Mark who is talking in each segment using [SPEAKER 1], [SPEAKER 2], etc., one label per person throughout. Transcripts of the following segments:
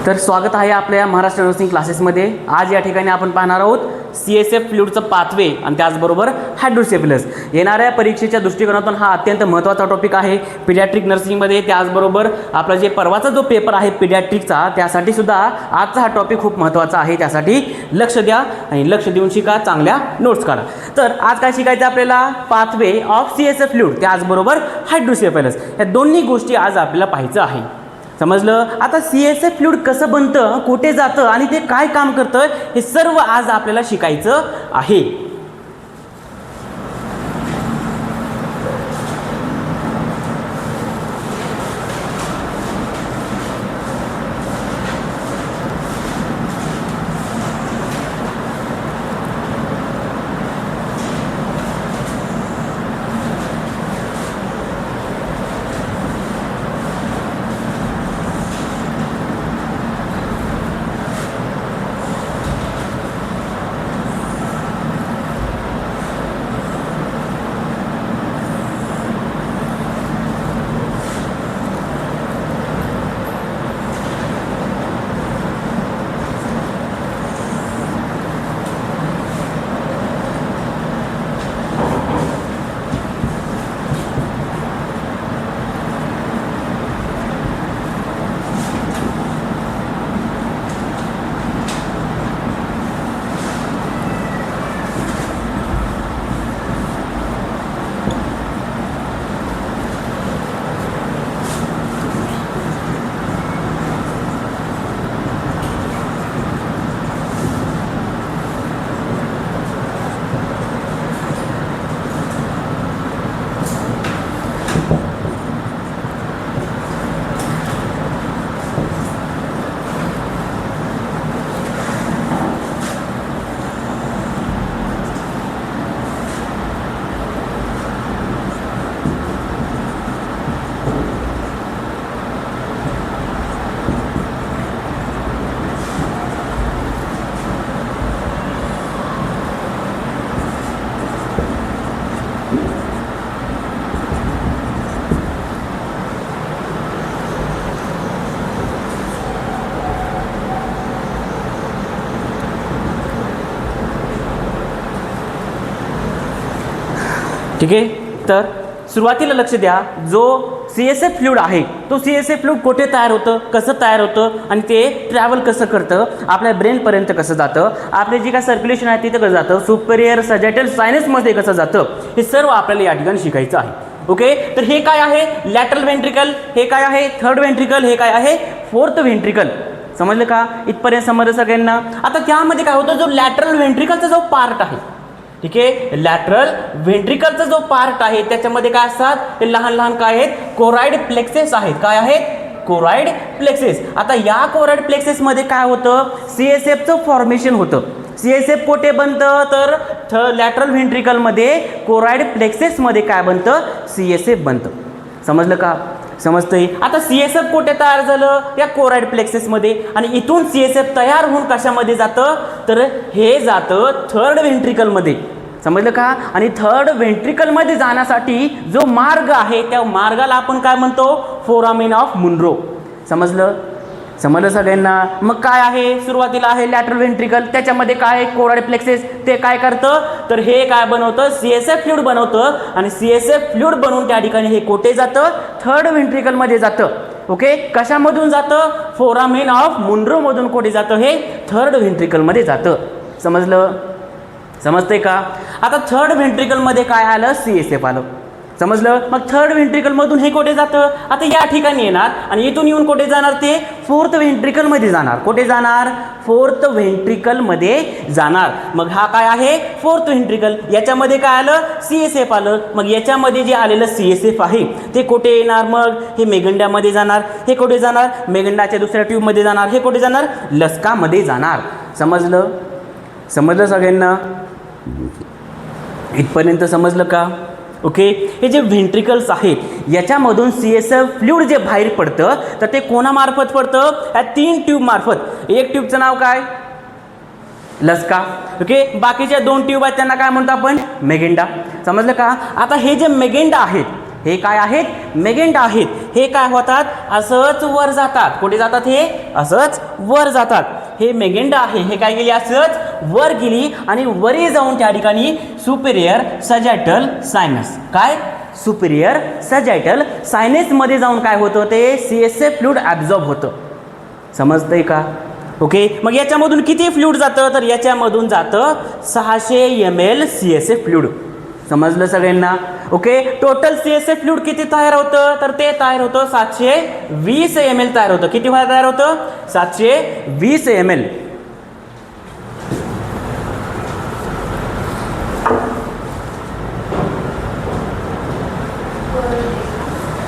[SPEAKER 1] तर स्वागत आहे आपल्या महाराष्ट्र नर्सिंग क्लासेसमध्ये। आज या ठिकाणी आपण पाहणार आहोत CSF फ्लूइडचं पाथवे आणि त्याचबरोबर हायड्रोसेफलस। येणाऱ्या परीक्षेच्या दृष्टिकोनातून हा अत्यंत महत्त्वाचा टॉपिक आहे पीडियाट्रिक नर्सिंगमध्ये। त्याचबरोबर आपला जे परवाचा जो पेपर आहे पीडियाट्रिकचा त्यासाठी सुद्धा आजचा हा टॉपिक खूप महत्त्वाचा आहे। त्यासाठी लक्ष द्या आणि लक्ष देऊन शिका, चांगल्या नोट्स काढा। तर आज काय शिकायचं आपल्याला, पाथवे ऑफ CSF फ्लूइड त्याचबरोबर हायड्रोसेफलस, या दोन्ही गोष्टी आज आपल्याला पाहायचं आहे। समजलं? आता CSF फ्लूइड कसं बनतं, कुठे जातं आणि ते काय काम करतं हे सर्व आज आपल्याला शिकायचं आहे। ठीक आहे, तर सुरुवातीला लक्ष द्या, जो CSF फ्लूइड आहे तो CSF फ्लूइड कुठे तयार होतं, कसं तयार होतं आणि ते ट्रॅव्हल कसं करतं, आपल्या ब्रेनपर्यंत कसं जातं, आपले जे काय सर्क्युलेशन आहे तिथं कसं जातं, सुपेरियर सजायटल सायनसमध्ये कसं जातं, हे सर्व आपल्याला या ठिकाणी शिकायचं आहे। ओके, तर हे काय आहे लॅटरल व्हेंट्रिकल, हे काय आहे थर्ड व्हेंट्रिकल, हे काय आहे फोर्थ व्हेंट्रिकल। समजलं का? इथपर्यंत समजलं सगळ्यांना? आता त्यामध्ये काय होतं, जो लॅटरल व्हेंट्रिकलचा जो पार्ट आहे, ठीक आहे, लॅटरल व्हेंट्रिकलचा जो पार्ट आहे त्याच्यामध्ये काय असतात, ते लहान लहान काय आहेत, कोराइड प्लेक्सेस आहेत। काय आहेत? Choroid plexuses. आता या कोराइड प्लेक्सेस मध्ये काय होतं, CSFचं फॉर्मेशन होतं। CSF कुठे बनतं, तर लॅटरल व्हेंट्रिकल मध्ये कोराइड प्लेक्सेस मध्ये काय बनतं, CSF बनतं। समजलं का? समजतंय? आता CSF कुठे तयार झालं, या कोराइड प्लेक्सेस मध्ये, आणि इथून CSF तयार होऊन कशामध्ये जातं, तर हे जातं थर्ड व्हेंट्रिकल मध्ये। समजलं का? आणि थर्ड व्हेंट्रिकल मध्ये जाण्यासाठी जो मार्ग आहे त्या मार्गाला आपण काय म्हणतो, फोरामेन ऑफ मुनरो। समजलं? समजलं सगळ्यांना? मग काय आहे, सुरुवातीला आहे लॅटरल व्हेंट्रिकल, त्याच्यामध्ये काय आहे कोराइड प्लेक्सेस, ते काय करतं, तर हे काय बनवतं, CSF फ्लूइड बनवतं, आणि CSF फ्लूइड बनवून त्या ठिकाणी हे कुठे जातं, थर्ड व्हेंट्रिकल मध्ये जातं। ओके, कशामधून जातं, फोरामेन ऑफ मुनरो मधून कुठे जातं, हे थर्ड व्हेंट्रिकल मध्ये जातं। समजलं? समजतंय का? आता थर्ड व्हेंट्रिकल मध्ये काय आलं, CSF आलं। समजलं? मग थर्ड व्हेंट्रिकल मधून हे कुठे जातं, आता या ठिकाणी येणार आणि इथून येऊन कुठे जाणार, ते फोर्थ व्हेंट्रिकल मध्ये जाणार। कुठे जाणार, फोर्थ व्हेंट्रिकल मध्ये जाणार। मग हा काय आहे, फोर्थ व्हेंट्रिकल, याच्यामध्ये काय आलं, CSF आलं। मग याच्यामध्ये जे आलेलं CSF आहे ते कुठे येणार, मग हे मेगंड्यामध्ये जाणार। हे कुठे जाणार, मेगंडाच्या दुसऱ्या ट्यूब मध्ये जाणार। हे कुठे जाणार, लसकामध्ये जाणार। समजलं? समजलं सगळ्यांना? इथपर्यंत समजलं का? ओके, हे जे व्हेंट्रिकल्स आहेत याच्यामधून CSF फ्लूइड जे बाहेर पडतं तर ते कोणामार्फत पडतं, या तीन ट्यूब मार्फत। एक ट्यूबचं नाव काय, लसका। ओके, बाकीच्या दोन ट्यूब आहेत त्यांना काय म्हणतो आपण, मेगेंडा। समजलं का? आता हे जे मेगेंडा आहेत हे काय आहेत? मेगेंडा आहेत. हे काय होतात? असंच वर जातात. कुठे जातात? हे असंच वर जातात. हे मेगेंडा आहे, हे काय गेली? असंच वर गेली आणि वरी जाऊन त्या ठिकाणी सुपेरियर सजॅटल सायनस, काय सुपेरियर सजॅटल सायनसमध्ये जाऊन काय होतं? ते CSF फ्लूइड ॲब्झॉर्ब होतं. समजतंय का? ओके. मग याच्यामधून किती फ्लूइड जातं? तर याच्यामधून जातं 600 ml CSF फ्लूइड. समजलं सगळ्यांना? ओके. टोटल CSF फ्लूइड किती तयार होतं? तर ते तयार होतं 720 ml तयार होतं. किती तयार होतं? 720 ml.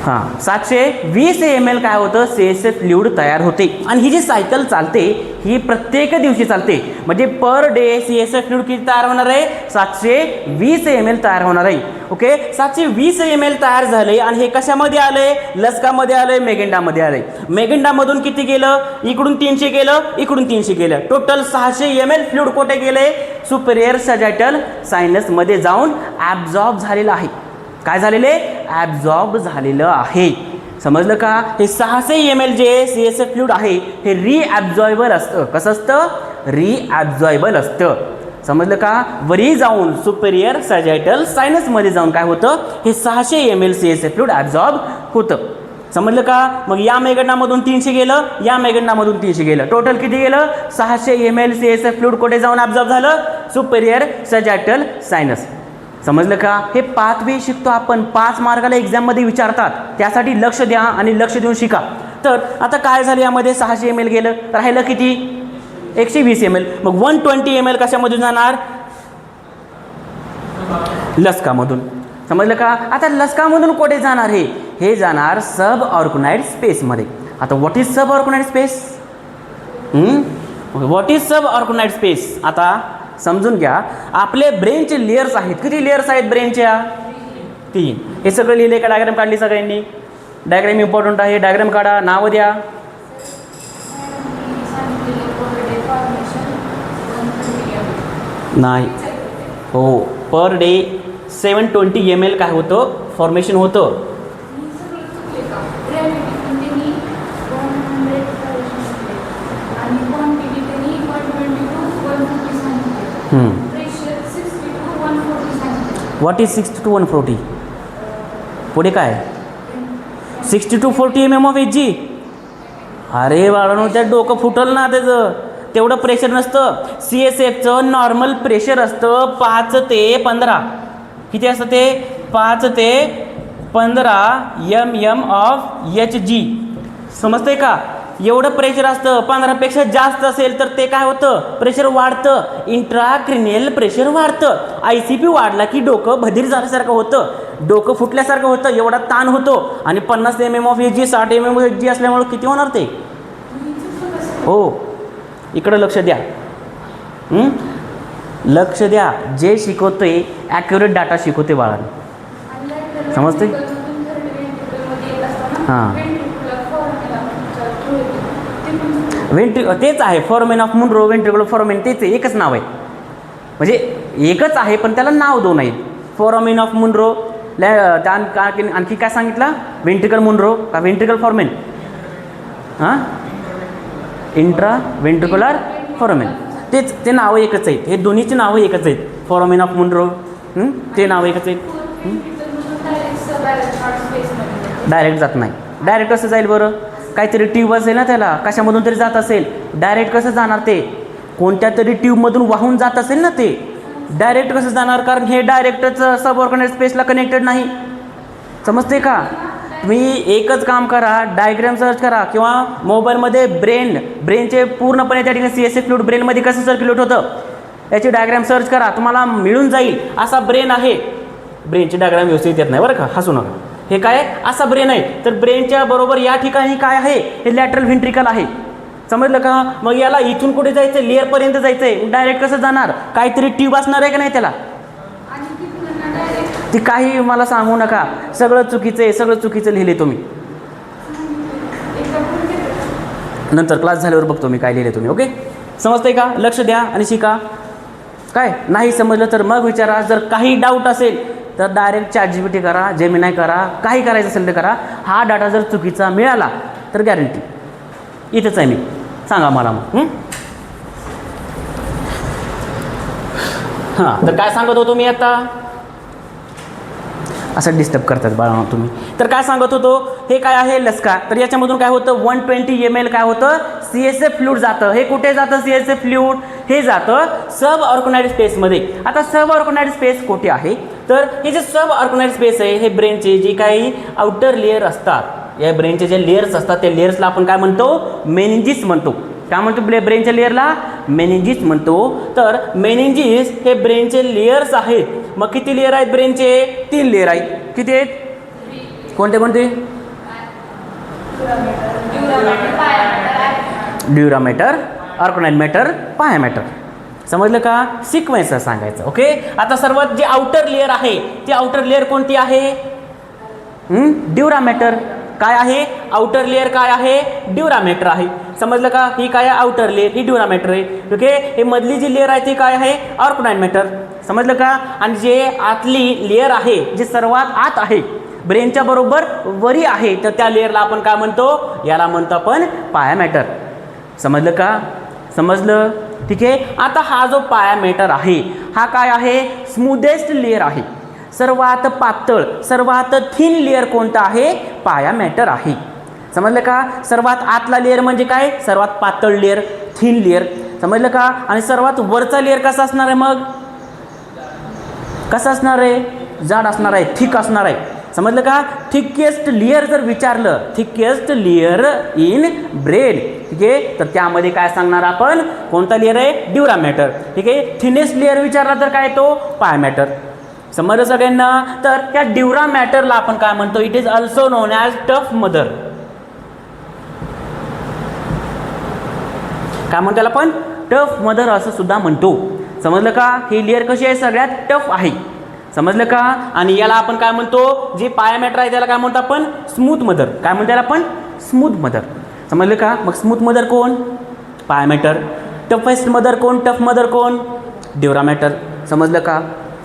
[SPEAKER 1] हां, 720 ml काय होतं? CSF फ्लूइड तयार होते. आणि ही जी सायकल चालते ही प्रत्येक दिवशी चालते. म्हणजे पर डे CSF फ्लूइड किती तयार होणार आहे? 720 ml तयार होणार आहे. ओके. 720 ml तयार झाले आणि हे कशामध्ये आले? लसकामध्ये आले, मेगेंडामध्ये आले. मेगेंडामधून किती गेलं? इकडून 300 गेलं, इकडून 300 गेलं. टोटल 600 ml फ्लूइड कुठे गेले? सुपेरियर सजॅटल सायनसमध्ये जाऊन ॲब्झॉर्ब झालेलं आहे. काय झालेले? ॲब्झॉर्ब झालेलं आहे. समजलं का? हे 600 ml जे CSF फ्लूइड आहे हे रिॲब्झॉर्बल असतं. कसं असतं? रिॲब्झॉर्बल असतं. समजलं का? वरी जाऊन सुपेरियर सजॅटल सायनसमध्ये जाऊन काय होतं? हे 600 ml CSF फ्लूइड ॲब्झॉर्ब होतं. समजलं का? मग या मेगंडामधून 300 गेलं, या मेगंडामधून 300 गेलं. टोटल किती गेलं? 600 ml CSF फ्लूइड कुठे जाऊन ॲब्झॉर्ब झालं? Superior sagittal sinus. समजलं का? हे पाथवे शिकतो आपण. 5 मार्काला एक्झाममध्ये विचारतात. त्यासाठी लक्ष द्या आणि लक्ष देऊन शिका. तर आता काय झालं? यामध्ये 600 ml गेलं, राहिलं किती? 120 ml. मग 120 ml कशामधून जाणार? लसकामधून. समजलं का? आता लसकामधून कुठे जाणार? हे जाणार सब ऑर्गनाइड स्पेसमध्ये. आता what is subarachnoid space? What is subarachnoid space? आता समजून घ्या. आपले ब्रेनचे लेयर्स आहेत. किती लेयर्स आहेत ब्रेनच्या? 3. हे सगळं लिहिले का? डायग्राम काढली सगळ्यांनी? डायग्राम इम्पॉर्टंट आहे. डायग्राम काढा, नावं द्या. नाही हो, पर डे 720 ml काय होतं? फॉर्मेशन होतं. What is 60 to 140? पुढे काय? 60 to 40 mm ऑफ Hg. अरे बाळांनो, त्या डोकं फुटल ना त्याचं. तेवढं प्रेशर नसतं. CSFचं नॉर्मल प्रेशर असतं 5 ते 15. किती असतं ते? 5 ते 15 mm ऑफ Hg. समजतंय का? एवढं प्रेशर असतं. 15पेक्षा जास्त असेल तर ते काय होतं? प्रेशर वाढतं. इंट्राक्रिनियल प्रेशर वाढतं. ICP वाढला की डोकं भदीर झाल्यासारखं होतं, डोकं फुटल्यासारखं होतं, एवढा ताण होतो. आणि 50 mm of Hg 60 mm of Hg असल्यामुळे किती होणार ते? हो, इकडं लक्ष द्या. लक्ष द्या. जे शिकवतोय ॲक्युरेट डाटा शिकवते बाळांनो. समजते? हां, तेच आहे. फॉर्मेन ऑफ मुनरो, वेंट्रिकुलर फॉर्मेन, तेच आहे. एकच नाव आहे. म्हणजे एकच आहे पण त्याला नाव 2 आहेत. फॉर्मेन ऑफ मुनरो, आणखी काय सांगितलं? वेंट्रिकल मुनरो का वेंट्रिकल फॉर्मेन? हां, इंट्रा वेंट्रिकुलर फॉर्मेन. तेच, ते नावं एकच आहेत. हे दोन्हीची नावं एकच आहेत. फॉर्मेन ऑफ मुनरो, ते नाव एकच आहेत. डायरेक्ट जात नाही. डायरेक्ट कसं जाईल बरं? काहीतरी ट्यूब असेल ना त्याला, कशामधून तरी जात असेल. डायरेक्ट कसं जाणार ते? कोणत्या तरी ट्यूबमधून वाहून जात असेल ना ते. डायरेक्ट कसं जाणार? कारण हे डायरेक्टच सब ऑर्गनाइड स्पेसला कनेक्टेड नाही. समजते का? तुम्ही एकच काम करा, डायग्राम सर्च करा किंवा मोबाईलमध्ये ब्रेनचे पूर्णपणे त्या ठिकाणी CSF फ्लूइड ब्रेनमध्ये कसं सर्क्युलेट होतं याची डायग्राम सर्च करा, तुम्हाला मिळून जाईल. असा ब्रेन आहे. ब्रेनची डायग्राम व्यवस्थित येत नाही बरं का, हसू नका. हे काय? असा ब्रेन आहे. तर ब्रेनच्या बरोबर या ठिकाणी काय आहे? हे लॅटरल व्हेंट्रिकल आहे. समजलं का? मग याला इथून कुठे जायचं? लेअरपर्यंत जायचं आहे. डायरेक्ट कसं जाणार? काहीतरी ट्यूब असणार आहे का नाही त्याला? ती काही मला सांगू नका. सगळं चुकीचं आहे. सगळं चुकीचं लिहिले तुम्ही. नंतर क्लास झाल्यावर बघतो मी काय लिहिले तुम्ही. ओके, समजतंय का? लक्ष द्या आणि शिका. काय नाही समजलं तर मग विचारा. जर काही डाऊट असेल तर डायरेक्ट ChatGPT करा, जेमिनाय करा, काही करायचं असेल तर करा. हा डाटा जर चुकीचा मिळाला तर गॅरंटी इथंच आहे मी, सांगा मला मग. हां, तर काय सांगत होतो मी आता, असं डिस्टर्ब करतात बाळा तुम्ही. तर काय सांगत होतो, हे काय आहे लसका. तर याच्यामधून काय होतं 120 ml काय होतं CSF फ्लूइड जातं. हे कुठे जातं CSF फ्लूइड, हे जातं सब ऑर्गनाइज्ड स्पेसमध्ये. आता सब ऑर्गनाइज्ड स्पेस कुठे आहे, तर हे जे सब ऑर्गनाइज्ड स्पेस आहे हे ब्रेनचे जे काही आउटर लेअर असतात, या ब्रेनचे जे लेयर्स असतात त्या लेयर्सला आपण काय म्हणतो मेनिंजिस म्हणतो. काय म्हणतो ब्रेनच्या लेअरला मेनिंजिस म्हणतो. तर मेनिंजिस हे ब्रेनचे लेयर्स आहेत. मग किती लेअर आहेत ब्रेनचे, 3 लेअर आहेत. किती आहेत, कोणते कोणते, ड्युरामॅटर, ऑर्गनाइज्ड मॅटर, पाया मॅटर. समजलं का, सिक्वेन्स सांगायचं. ओके, आता सर्वात जे आउटर लेअर आहे ते आउटर लेअर कोणती आहे, ड्युरामॅटर. काय आहे आउटर लेअर, काय आहे ड्युरामॅटर आहे. समजलं का, ही काय आहे आउटर लेअर, ही ड्युरामॅटर आहे. ओके, हे मधली जी लेअर आहे ती काय आहे ऑर्गनाइज्ड मॅटर. समजलं का, आणि जे आतली लेअर आहे जे सर्वात आत आहे ब्रेनच्या बरोबर वरी आहे तर त्या लेअरला आपण काय म्हणतो, याला म्हणतो आपण पाया मॅटर. समजलं का, समजलं, ठीक आहे. आता हा जो पाया मॅटर आहे हा काय आहे स्मूदेस्ट लेअर आहे. सर्वात पातळ सर्वात थिन लेअर कोणता आहे, पाया मॅटर आहे. समजलं का, सर्वात आतला लेअर म्हणजे काय, सर्वात पातळ लेअर, थिन लेअर. समजलं का, आणि सर्वात वरचा लेअर कसा असणार आहे, मग कसा असणार आहे, जाड असणार आहे, थिक असणार आहे. समजलं का, थिकेस्ट लेअर जर विचारलं, थिकेस्ट लेअर इन ब्रेन, ठीक आहे, तर त्यामध्ये काय सांगणार आपण, कोणता लेअर आहे ड्युरामॅटर. ठीक आहे, थिनेस्ट लेअर विचारला तर काय तो पाया मॅटर. समजलं सगळ्यांना. तर त्या ड्युरामॅटरला आपण काय म्हणतो, it is also non as tough mother. काय म्हणतो त्याला आपण, टफ मदर असं सुद्धा म्हणतो. समजलं का, ही लेअर कशी आहे, सगळ्यात टफ आहे. समजलं का, आणि याला आपण काय म्हणतो, जे पाया मॅटर आहे त्याला काय म्हणतो आपण स्मूथ मदर. काय म्हणतो त्याला आपण स्मूथ मदर. समजलं का, मग स्मूथ मदर कोण, पाया मॅटर. टफेस्ट मदर कोण, टफ मदर कोण, ड्युरामॅटर. समजलं का,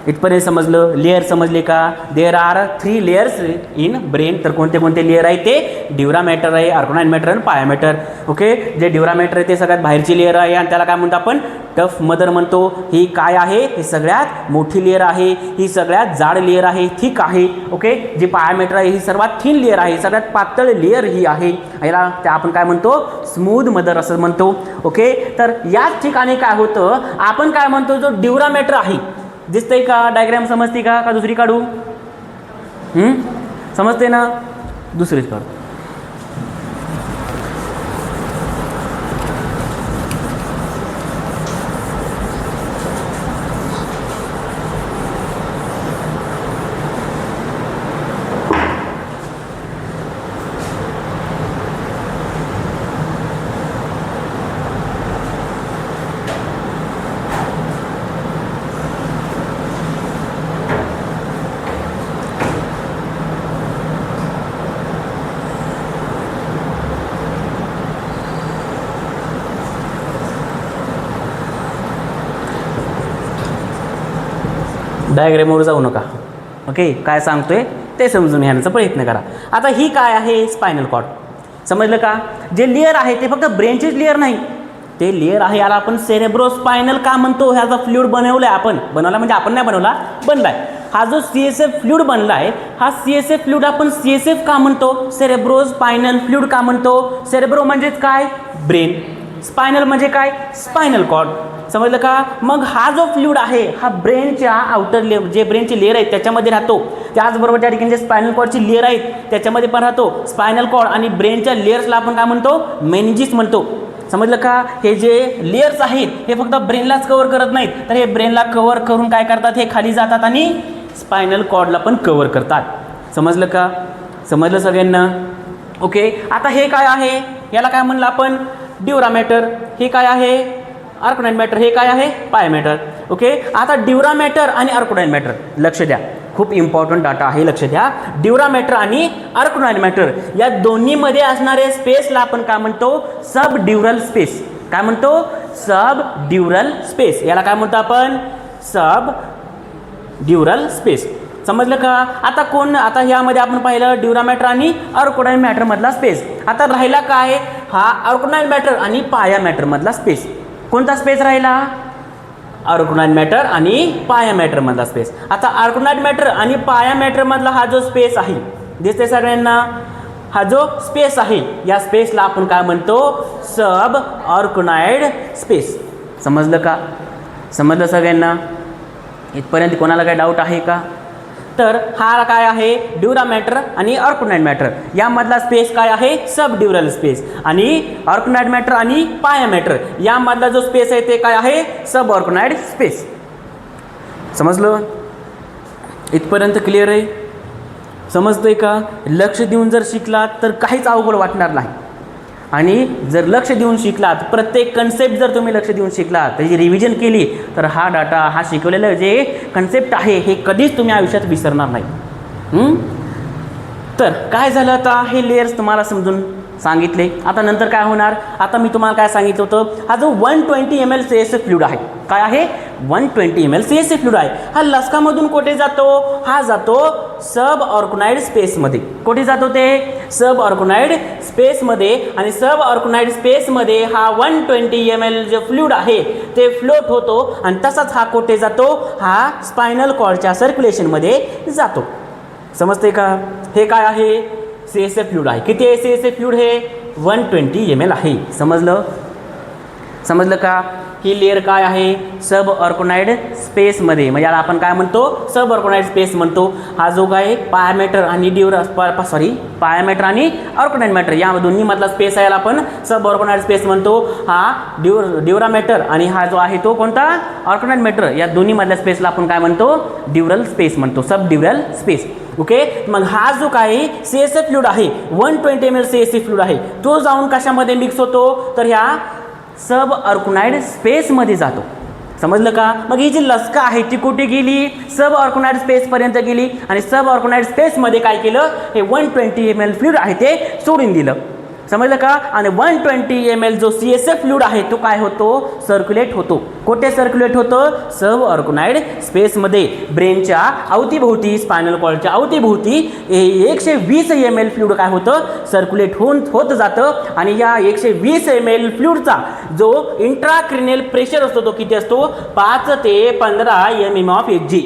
[SPEAKER 1] इथपर्यंत समजलं, लेअर समजले का. There are 3 layers in brain. तर कोणते कोणते लेअर आहे ते ड्युरामॅटर आहे, ऑर्गनाइज्ड मॅटर आणि पाया मॅटर. ओके, जे ड्युरामॅटर आहे ते सगळ्यात बाहेरची लेअर आहे आणि त्याला काय म्हणतो आपण टफ मदर म्हणतो. ही काय आहे, ही सगळ्यात मोठी लेअर आहे, ही सगळ्यात जाड लेअर आहे, थिक आहे. ओके, जी पाया मॅटर आहे ही सर्वात थिन लेअर आहे, सगळ्यात पातळ लेअर ही आहे. याला त्या आपण काय म्हणतो स्मूथ मदर असं म्हणतो. ओके, तर याच ठिकाणी काय होतं, आपण काय म्हणतो जो ड्युरामॅटर आहे, दिसतंय का, डायग्राम समजते का, का दुसरी काढू, समजते ना, दुसरीच काढू. डायग्रामवर जाऊ नका. ओके, काय सांगतोय ते समजून घेण्याचा प्रयत्न करा. आता ही काय आहे स्पायनल कॉर्ड. समजलं का, जे लेअर आहे ते फक्त ब्रेनचेच लेअर नाही, ते लेअर आहे याला आपण सेरेब्रोस्पायनल का म्हणतो. ह्याचा फ्लुइड बनवला आहे आपण, बनवला म्हणजे आपण नाही बनवला, बनलाय. हा जो CSF फ्लुइड बनला आहे हा CSF फ्लुइड आपण CSF का म्हणतो, सेरेब्रोस्पायनल फ्लुइड का म्हणतो. सेरेब्रो म्हणजेच काय ब्रेन, स्पायनल म्हणजे काय स्पायनल कॉर्ड. समजलं का, मग हा जो फ्लुइड आहे हा ब्रेनच्या आउटर लेअर, जे ब्रेनचे लेअर आहेत त्याच्यामध्ये राहतो. त्याचबरोबर त्या ठिकाणी जे स्पायनल कॉर्डची लेअर आहेत त्याच्यामध्ये पण राहतो. स्पायनल कॉर्ड आणि ब्रेनच्या लेअर्सला आपण काय म्हणतो मेनिंजिस म्हणतो. समजलं का, हे जे लेअर्स आहेत हे फक्त ब्रेनलाच कव्हर करत नाहीत, तर हे ब्रेनला कव्हर करून काय करतात, हे खाली जातात आणि स्पायनल कॉर्डला पण कव्हर करतात. समजलं का, समजलं सगळ्यांना. ओके, आता हे काय आहे, याला काय म्हणलं आपण ड्युरामॅटर. हे काय आहे ऑर्गनाइज्ड मॅटर. हे काय आहे पाया मॅटर. ओके, आता ड्युरामॅटर आणि ऑर्गनाइज्ड मॅटर लक्ष द्या, खूप इम्पॉर्टंट डाटा आहे, लक्ष द्या. ड्युरामॅटर आणि ऑर्गनाइज्ड मॅटर या दोन्हीमध्ये असणारे स्पेसला आपण काय म्हणतो सब ड्युरल स्पेस. काय म्हणतो सब ड्युरल स्पेस. याला काय म्हणतो आपण सब ड्युरल स्पेस. समजलं का? आता ह्यामध्ये आपण पाहिलं ड्युरामॅटर आणि अर्कोनाईट मॅटर मधला स्पेस. आता राहिला काय? हा अर्कोनाईट मॅटर आणि पाया मॅटर मधला स्पेस. कोणता स्पेस राहिला? अर्कोनाईट मॅटर आणि पाया मॅटर मधला स्पेस. आता अर्कोनाईट मॅटर आणि पाया मॅटर मधला हा जो स्पेस आहे, दिसते सगळ्यांना? हा जो स्पेस आहे, या स्पेसला आपण काय म्हणतो? सब अर्कोनाईट स्पेस. समजलं का? समजलं सगळ्यांना? इथपर्यंत कोणाला काय डाऊट आहे का? तर हा काय आहे? ड्युरामॅटर आणि अर्कोनाईट मॅटर यामधला स्पेस काय आहे? सब ड्युरल स्पेस. आणि अर्कोनाईट मॅटर आणि पाया मॅटर यामधला जो स्पेस आहे ते काय आहे? सब अर्कोनाईट स्पेस. समजलं? इथपर्यंत क्लिअर आहे? समजतंय का? लक्ष देऊन जर शिकलात तर काहीच अवघड वाटणार नाही. आणि जर लक्ष देऊन शिकलात, प्रत्येक कन्सेप्ट जर तुम्ही लक्ष देऊन शिकलात, त्याची रिव्हिजन केली, तर हा डाटा, हा शिकवलेलं जे कन्सेप्ट आहे हे कधीच तुम्ही आयुष्यात विसरणार नाही. तर काय झालं? आता हे लेयर्स तुम्हाला समजून सांगितले. आता नंतर काय होणार? आता मी तुम्हाला काय सांगितलं होतं? हा जो 120 ml CSF फ्लुइड आहे, काय आहे? 120 ml CSF फ्लुइड आहे. हा लसकामधून कुठे जातो? हा जातो सब ऑर्गनाइड स्पेसमध्ये. कुठे जातो ते? सब ऑर्गनाइड स्पेसमध्ये. आणि सब ऑर्गनाइड स्पेसमध्ये हा 120 ml जे फ्लुइड आहे ते फ्लोट होतो. आणि तसाच हा कुठे जातो? हा स्पायनल कॉर्डच्या सर्क्युलेशनमध्ये जातो. समजते का? हे काय आहे? CSF फ्लुइड आहे. किती आहे CSF फ्लुइड? हे 120 ml आहे. समजलं का? ही लेअर काय आहे? सब ऑर्गनाइड स्पेसमध्ये. म्हणजे याला आपण काय म्हणतो? सब ऑर्गनाइड स्पेस म्हणतो. हा जो काय पायामॅटर आणि पायामॅटर आणि ऑर्गनाइड मॅटर या दोन्ही मधला स्पेस आहे, याला आपण सब ऑर्गनाइड स्पेस म्हणतो. हा ड्युरामॅटर आणि हा जो आहे तो कोणता? ऑर्गनाइड मॅटर. या दोन्ही मधल्या स्पेसला आपण काय म्हणतो? ड्युरल स्पेस म्हणतो, सब ड्युरल स्पेस. ओके. मग हा जो काही CSF फ्लुइड आहे, 120 ml CSF फ्लुइड आहे, तो जाऊन कशामध्ये मिक्स होतो? तर ह्या सब ऑर्गनाइड स्पेसमध्ये जातो. समजलं का? मग ही जी लसका आहे ती कुठे गेली? सब ऑर्गनाइड स्पेसपर्यंत गेली. आणि सब ऑर्गनाइड स्पेसमध्ये काय केलं? हे 120 ml फ्लुइड आहे ते सोडून दिलं. समजलं का? आणि 120 ml जो CSF फ्लुइड आहे तो काय होतो? सर्क्युलेट होतो. कुठे सर्क्युलेट होतं? सब ऑर्गनाइड स्पेसमध्ये. ब्रेनच्या अवतीभोवती, स्पायनल कॉर्डच्या अवतीभोवती 120 ml फ्लुइड काय होतं? सर्क्युलेट होत जातं. आणि या 120 ml फ्लुइडचा जो इंट्राक्रिनियल प्रेशर असतो तो किती असतो? 5 ते 15 mm ऑफ Hg.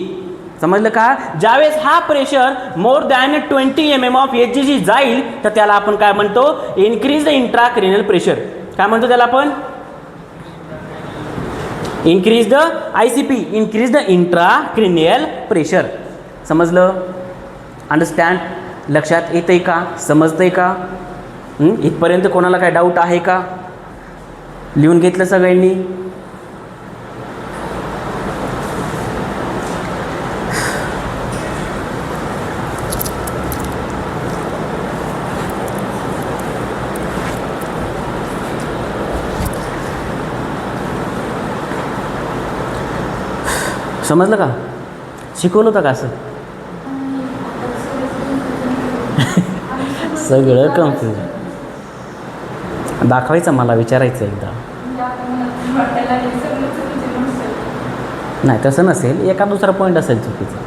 [SPEAKER 1] समजलं का? ज्यावेळेस हा pressure more than 20 mm of Hg जाईल तर त्याला आपण काय म्हणतो? Increase the intracranial pressure. काय म्हणतो त्याला आपण? Increase the ICP, increase the intracranial pressure. समजलं? अंडरस्टँड? लक्षात येतंय का? समजतंय का? इथपर्यंत कोणाला काय डाऊट आहे का? लिहून घेतलं सगळ्यांनी? समजलं का? शिकवलं होतं का असं? सगळं कन्फ्युजन दाखवायचं, मला विचारायचं एकदा. नाही तसं नसेल, एका दुसरा पॉईंट असेल चुकीचा.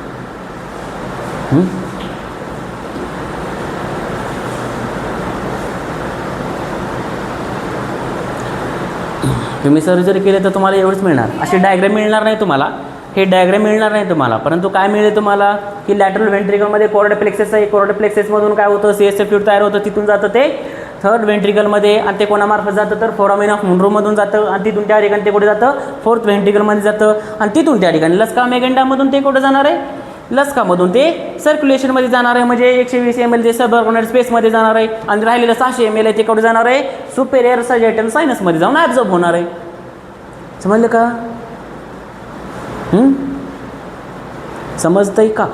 [SPEAKER 1] तुम्ही सर्जरी केले तर तुम्हाला एवढंच मिळणार. अशी डायग्राम मिळणार नाही तुम्हाला, हे डायग्राम मिळणार नाही तुम्हाला. परंतु काय मिळेल तुम्हाला? की लॅटरल व्हेंट्रिकलमध्ये कोरड प्लेक्सेस आहे. कोरड प्लेक्सेसमधून काय होतं? CSF फ्लुइड तयार होतं. तिथून जातं ते थर्ड व्हेंट्रिकलमध्ये. आणि ते कोणामार्फत जातं? तर फोरामेन ऑफ मुनरोमधून जातं. आणि तिथून त्या ठिकाणी ते कुठे जातं? फोर्थ व्हेंट्रिकलमध्ये जातं. आणि तिथून त्या ठिकाणी लसका मेगेंडामधून ते कुठे जाणार आहे? लसकामधून ते सर्क्युलेशनमध्ये जाणार आहे. म्हणजे 120 ml जे सब ऑर्गनाइड स्पेसमध्ये जाणार आहे. आणि राहिलेलं 600 ml आहे ते कुठे जाणार आहे? सुपेरियर सजायटल सायनसमध्ये जाऊन ॲब्झॉर्ब होणार आहे. समजलं का? समजतंय का?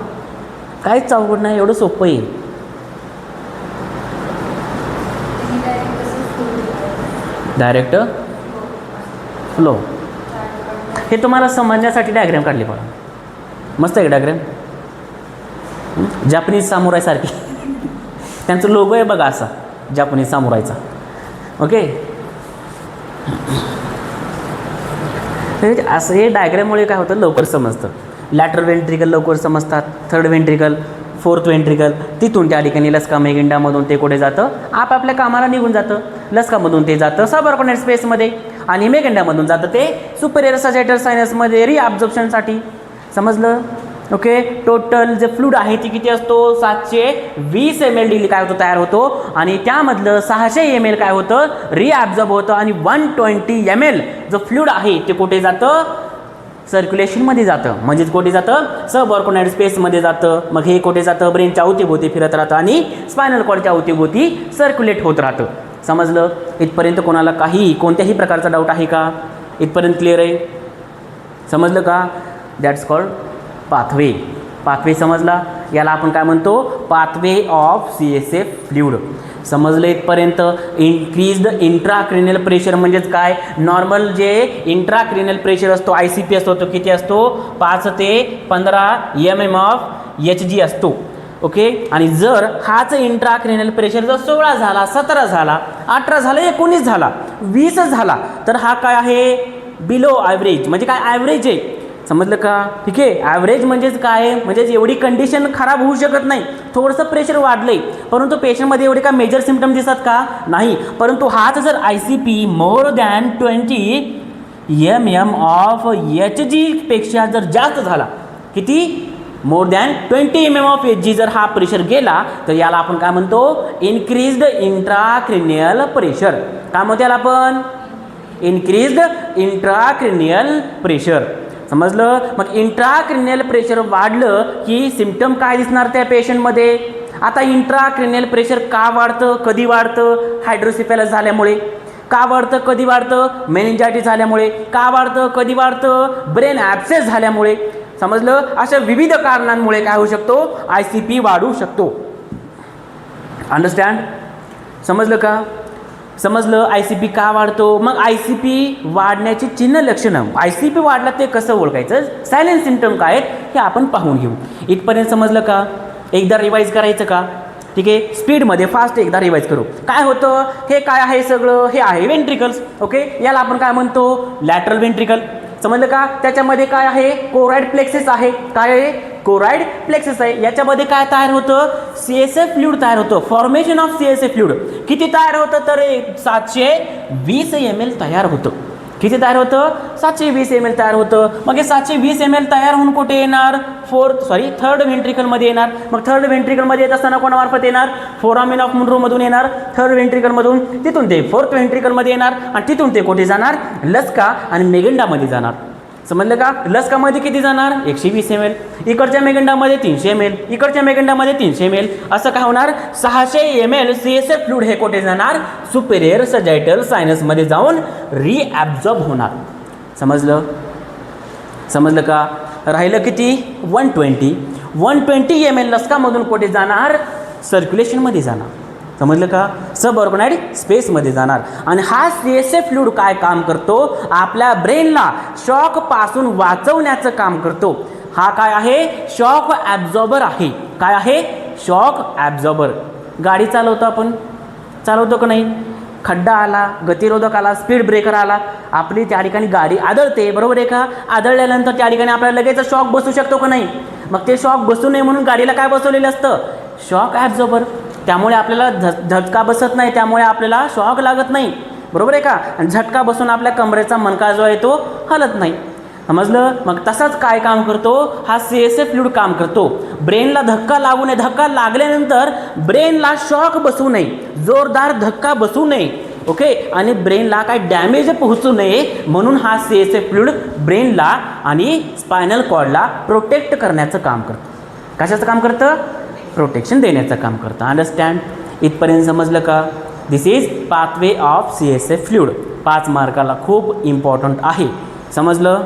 [SPEAKER 1] काहीच अवघड नाही, एवढं सोपं आहे. Direct flow. हे तुम्हाला समजण्यासाठी डायग्राम काढली बघा. मस्त आहे डायग्राम. जापनीज सामुराई सारखी त्यांचं लोगो आहे बघा असा, जापनीज सामुराईचा. ओके. असं हे डायग्राममुळे काय होतं, लवकर समजतं. लॅटरल वेंट्रिकल लवकर समजतात, थर्ड वेंट्रिकल, फोर्थ वेंट्रिकल, तिथून त्या ठिकाणी लसका मेगिंडामधून ते कुठे जातं, आपापल्या कामाला निघून जातं. लसकामधून ते जातं सबऑर्गनाइड स्पेसमध्ये आणि मेगिंडामधून जातं ते सुपेरियर सजायटल सायनसमध्ये रिअब्झॉर्प्शनसाठी. समजलं? ओके. टोटल जे फ्लूड आहे ती किती असतो, 720 ml डेली काय होतं, तयार होतो आणि त्यामधलं 600 ml काय होतं, रिअब्झॉर्ब होतं आणि 120 ml जो फ्लूड आहे ते कुठे जातं, सर्क्युलेशनमध्ये जातं. म्हणजेच कुठे जातं, सबऑर्गनाइड स्पेसमध्ये जातं. मग हे कुठे जातं, ब्रेनच्या अवतीभोवती फिरत राहतं आणि स्पायनल कॉर्डच्या अवतीभोवती सर्क्युलेट होत राहतं. समजलं? इथपर्यंत कोणाला कोणत्याही प्रकारचा डाऊट आहे का? इथपर्यंत क्लिअर आहे? समजलं का? That's called pathway. पाथवे समजला? याला आपण काय म्हणतो, पाथवे ऑफ CSF फ्लूइड. समजलं इथपर्यंत? इन्क्रीज्ड इंट्राक्रिनियल प्रेशर म्हणजेच काय, नॉर्मल जे इंट्राक्रिनियल प्रेशर असतो ICP असतो तो किती असतो, 5 ते 15 mm ऑफ Hg असतो. ओके. आणि जर हाच इंट्राक्रिनियल प्रेशर जर 16 झाला, 17 झाला, 18 झाला, 19 झाला, 20 झाला, तर हा काय आहे, बिलो ॲव्हरेज. म्हणजे काय, ॲव्हरेज आहे. समजलं का? ठीक आहे. ॲव्हरेज म्हणजेच काय, म्हणजेच एवढी कंडिशन खराब होऊ शकत नाही. थोडंसं प्रेशर वाढलं आहे, परंतु पेशंटमध्ये एवढे काय मेजर सिम्पटम दिसतात का, नाही. परंतु हाच जर ICP more than 20 mm of Hg पेक्षा जर जास्त झाला, किती, मोर दॅन 20 mm ऑफ Hg जर हा प्रेशर गेला, तर याला आपण काय म्हणतो, इन्क्रीज्ड इंट्राक्रिनियल प्रेशर. काय म्हणतो याला आपण, इन्क्रीज्ड इंट्राक्रिनियल प्रेशर. समजलं? मग इंट्राक्रिनियल प्रेशर वाढलं की सिम्पटम काय दिसणार त्या पेशंटमध्ये. आता इंट्राक्रिनियल प्रेशर का वाढतं, कधी वाढतं, हायड्रोसिफेलस झाल्यामुळे. का वाढतं, कधी वाढतं, मेनिंजायटिस झाल्यामुळे. का वाढतं, कधी वाढतं, ब्रेन ॲब्सेस झाल्यामुळे. समजलं? अशा विविध कारणांमुळे काय होऊ शकतो, ICP वाढू शकतो. अंडरस्टँड? समजलं का? समजलं ICP का वाढतो. मग ICP वाढण्याची चिन्ह लक्षणं, ICP वाढला ते कसं ओळखायचं, सायलेंट सिम्पटम काय आहेत हे आपण पाहून घेऊ. इथपर्यंत समजलं का? एकदा रिवाईज करायचं का? ठीक आहे. स्पीडमध्ये फास्ट एकदा रिवाईज करू. काय होतं, हे काय आहे सगळं, हे आहे वेंट्रिकल्स. ओके. याला आपण काय म्हणतो, लॅटरल वेंट्रिकल. समजलं का? त्याच्यामध्ये काय आहे, कोराइड प्लेक्सेस आहे. काय आहे, कोराइड प्लेक्सेस आहे. याच्यामध्ये काय तयार होतं, CSF फ्लूइड तयार होतं. फॉर्मेशन ऑफ CSF फ्लूइड किती तयार होतं, तर 720 ml तयार होतं. किती तयार होतं, 720 ml तयार होतं. मग हे 720 ml तयार होऊन कुठे येणार, थर्ड वेंट्रिकलमध्ये येणार. मग थर्ड वेंट्रिकलमध्ये येत असताना कोणामार्फत येणार, फोरामिन ऑफ मुनरोमधून येणार, थर्ड वेंट्रिकलमधून. तिथून ते फोर्थ वेंट्रिकलमध्ये येणार आणि तिथून ते कुठे जाणार, लसका आणि मेगेंडामध्ये जाणार. समजलं का? लसकामध्ये किती जाणार, 120 ml. इकडच्या मेगेंडामध्ये 300 ml. इकडच्या मेगेंडामध्ये 300 ml. असं काय होणार, 600 ml CSF फ्लूइड हे कुठे जाणार, सुपेरियर सजायटल सायनसमध्ये जाऊन रिअब्झॉर्ब होणार. समजलं? समजलं का? राहिलं किती, 120 ml लसकामधून कुठे जाणार, सर्क्युलेशनमध्ये जाणार. समजलं का? सब ऑर्गनाइड स्पेसमध्ये जाणार. आणि हा CSF फ्लूइड काय काम करतो, आपल्या ब्रेनला शॉकपासून वाचवण्याचं काम करतो. हा काय आहे, शॉक ॲब्झॉर्बर आहे. काय आहे, शॉक ॲब्झॉर्बर. गाडी चालवतो आपण, चालवतो का नाही, खड्डा आला, गतिरोधक आला, स्पीड ब्रेकर आला, आपली त्या ठिकाणी गाडी आदळते, बरोबर आहे का? आदळल्यानंतर त्या ठिकाणी आपल्याला लगेच शॉक बसू शकतो का नाही. मग ते शॉक बसू नये म्हणून गाडीला काय बसवलेलं असतं, शॉक ॲब्झॉर्बर. त्यामुळे आपल्याला झटका बसत नाही, त्यामुळे आपल्याला शॉक लागत नाही, बरोबर आहे का? आणि झटका बसून आपल्या कमरेचा मणका जो आहे तो हलत नाही. समजलं? मग तसाच काय काम करतो, हा CSF फ्लूइड काम करतो. ब्रेनला धक्का लागू नये, धक्का लागल्यानंतर ब्रेनला शॉक बसू नये, जोरदार धक्का बसू नये. ओके. आणि ब्रेनला काय डॅमेज पोहोचू नये म्हणून हा CSF फ्लूइड ब्रेनला आणि स्पायनल कॉर्डला प्रोटेक्ट करण्याचं काम करतं. कशाचं काम करतं, प्रोटेक्शन देण्याचं काम करतं. अंडरस्टँड? इथपर्यंत समजलं का? This is pathway of CSF fluid. 5 मार्काला खूप इम्पॉर्टंट आहे. समजलं?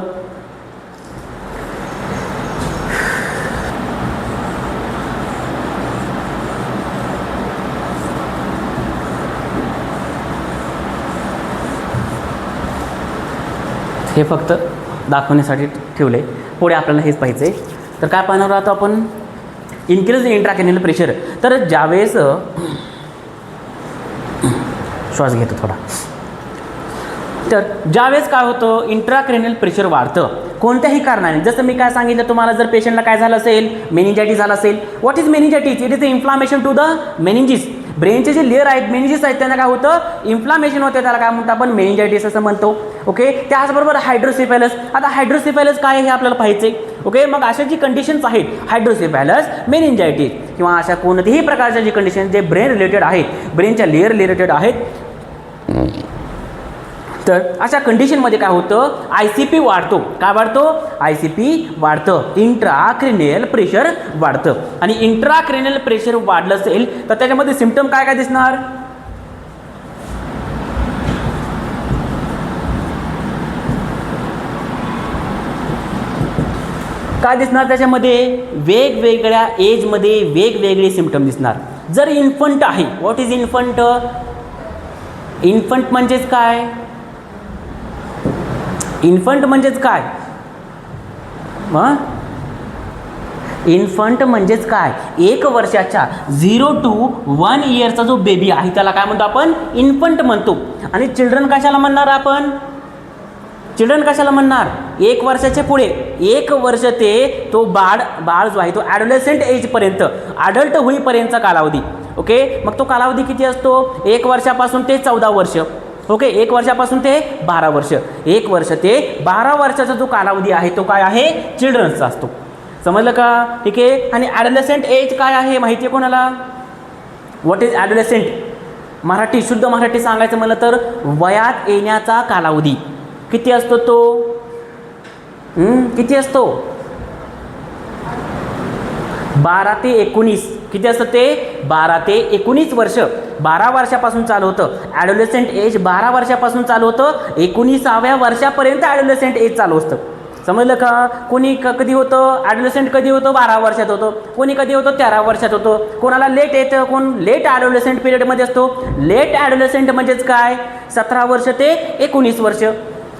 [SPEAKER 1] हे फक्त दाखवण्यासाठी ठेवले. पुढे आपल्याला हेच पाहिजे आहे. तर काय पाहणार आहोत आपण, इन्क्रीज इंट्राक्रिनियल प्रेशर. तर ज्यावेळेस श्वास घेतो थोडा, तर ज्यावेळेस काय होतं, इंट्राक्रेनियल प्रेशर वाढतं कोणत्याही कारणाने. जसं मी काय सांगितलं तुम्हाला, जर पेशंटला काय झालं असेल, मेनिंजायटिस झाला असेल. What is meningitis? It is the inflammation to the meninges. ब्रेनचे जे लेअर आहेत, मेनिंजिस आहेत, त्यांना काय होतं, इन्फ्लामेशन होते, त्याला काय म्हणतो आपण, मेनिंजायटिस असं म्हणतो. ओके, त्याचबरोबर हायड्रोसेफॅलस. आता हायड्रोसेफॅलस काय आहे हे आपल्याला पाहायचे. ओके, मग अशा जी कंडिशन्स आहेत, हायड्रोसेफॅलस, मेनिंजायटिस किंवा अशा कोणत्याही प्रकारच्या जी कंडिशन जे ब्रेन रिलेटेड आहेत, ब्रेनच्या लेअर रिलेटेड आहेत, तर अशा कंडिशनमध्ये काय होतं, ICP वाढतो. काय वाढतो? ICP वाढतं, इंट्राक्रेनियल प्रेशर वाढतं. आणि इंट्राक्रेनियल प्रेशर वाढलं असेल तर त्याच्यामध्ये सिम्पटम काय काय दिसणार? काय दिसणार त्याच्यामध्ये? वेगवेगळ्या एजमध्ये वेगवेगळे सिम्पटम दिसणार. जर इन्फंट आहे, व्हॉट इज इन्फंट? इन्फंट म्हणजेच काय? इन्फंट म्हणजेच काय? इन्फंट म्हणजेच काय? 1 वर्षाच्या 0 to 1 इयरचा जो बेबी आहे त्याला काय म्हणतो आपण? इन्फंट म्हणतो. आणि चिल्ड्रन कशाला म्हणणार आपण? चिल्ड्रन कशाला म्हणणार? 1 वर्षाच्या पुढे, 1 वर्ष ते तो बाळ जो आहे तो ॲडोलेसेंट एजपर्यंत, अडल्ट होईपर्यंतचा कालावधी. ओके, मग तो कालावधी किती असतो? 1 वर्षापासून ते 14 वर्ष. ओके, 1 वर्षापासून ते 12 वर्ष. 1 वर्ष ते 12 वर्षाचा जो कालावधी आहे तो काय आहे? चिल्ड्रन्सचा असतो. समजलं का? ठीक आहे. आणि ॲडोलेसेंट एज काय आहे माहिती आहे कोणाला? What is ॲडोलेसेंट? मराठी, शुद्ध मराठी सांगायचं म्हणलं तर वयात येण्याचा कालावधी किती असतो तो? किती असतो? 12 ते 19. किती असतं ते? 12 ते 19 वर्ष. 12 वर्षापासून चालू होतं ॲडोलेसेंट एज. 12 वर्षापासून चालू होतं, 19व्या वर्षापर्यंत ॲडोलेसेंट एज चालू असतं. समजलं का? कोणी कधी होतं ॲडोलेसेंट, कधी होतं 12 वर्षात होतं, कोणी कधी होतं 13 वर्षात होतं, कोणाला लेट येतं, कोण लेट ॲडोलेसेंट पिरियडमध्ये असतो. लेट ॲडोलेसेंट म्हणजेच काय? 17 वर्ष ते 19 वर्ष.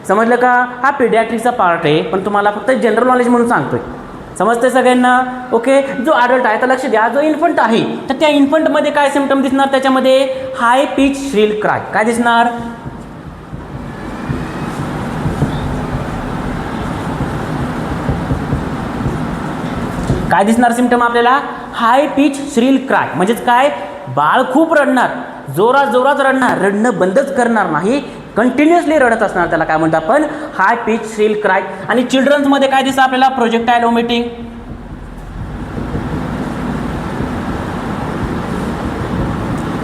[SPEAKER 1] समजलं का? हा पिडियाट्रिकचा पार्ट आहे, पण तुम्हाला फक्त जनरल नॉलेज म्हणून सांगतोय. समजते सगळ्यांना? ओके, जो अडल्ट आहे तर लक्ष द्या, जो इन्फंट आहे तर त्या इन्फंटमध्ये काय सिम्पटम दिसणार? त्याच्यामध्ये हाय पिच श्रील क्राय. काय दिसणार? काय दिसणार सिम्पटम आपल्याला? हाय पिच श्रील क्राय. म्हणजेच काय? बाळ खूप रडणार, जोरात जोरात रडणार, रडणं बंदच करणार नाही, कंटिन्युअसली रडत असणार. त्याला काय म्हणतो आपण? हाय पिच श्रील क्राय. आणि चिल्ड्रन्समध्ये काय दिसतं आपल्याला? Projectile omitting.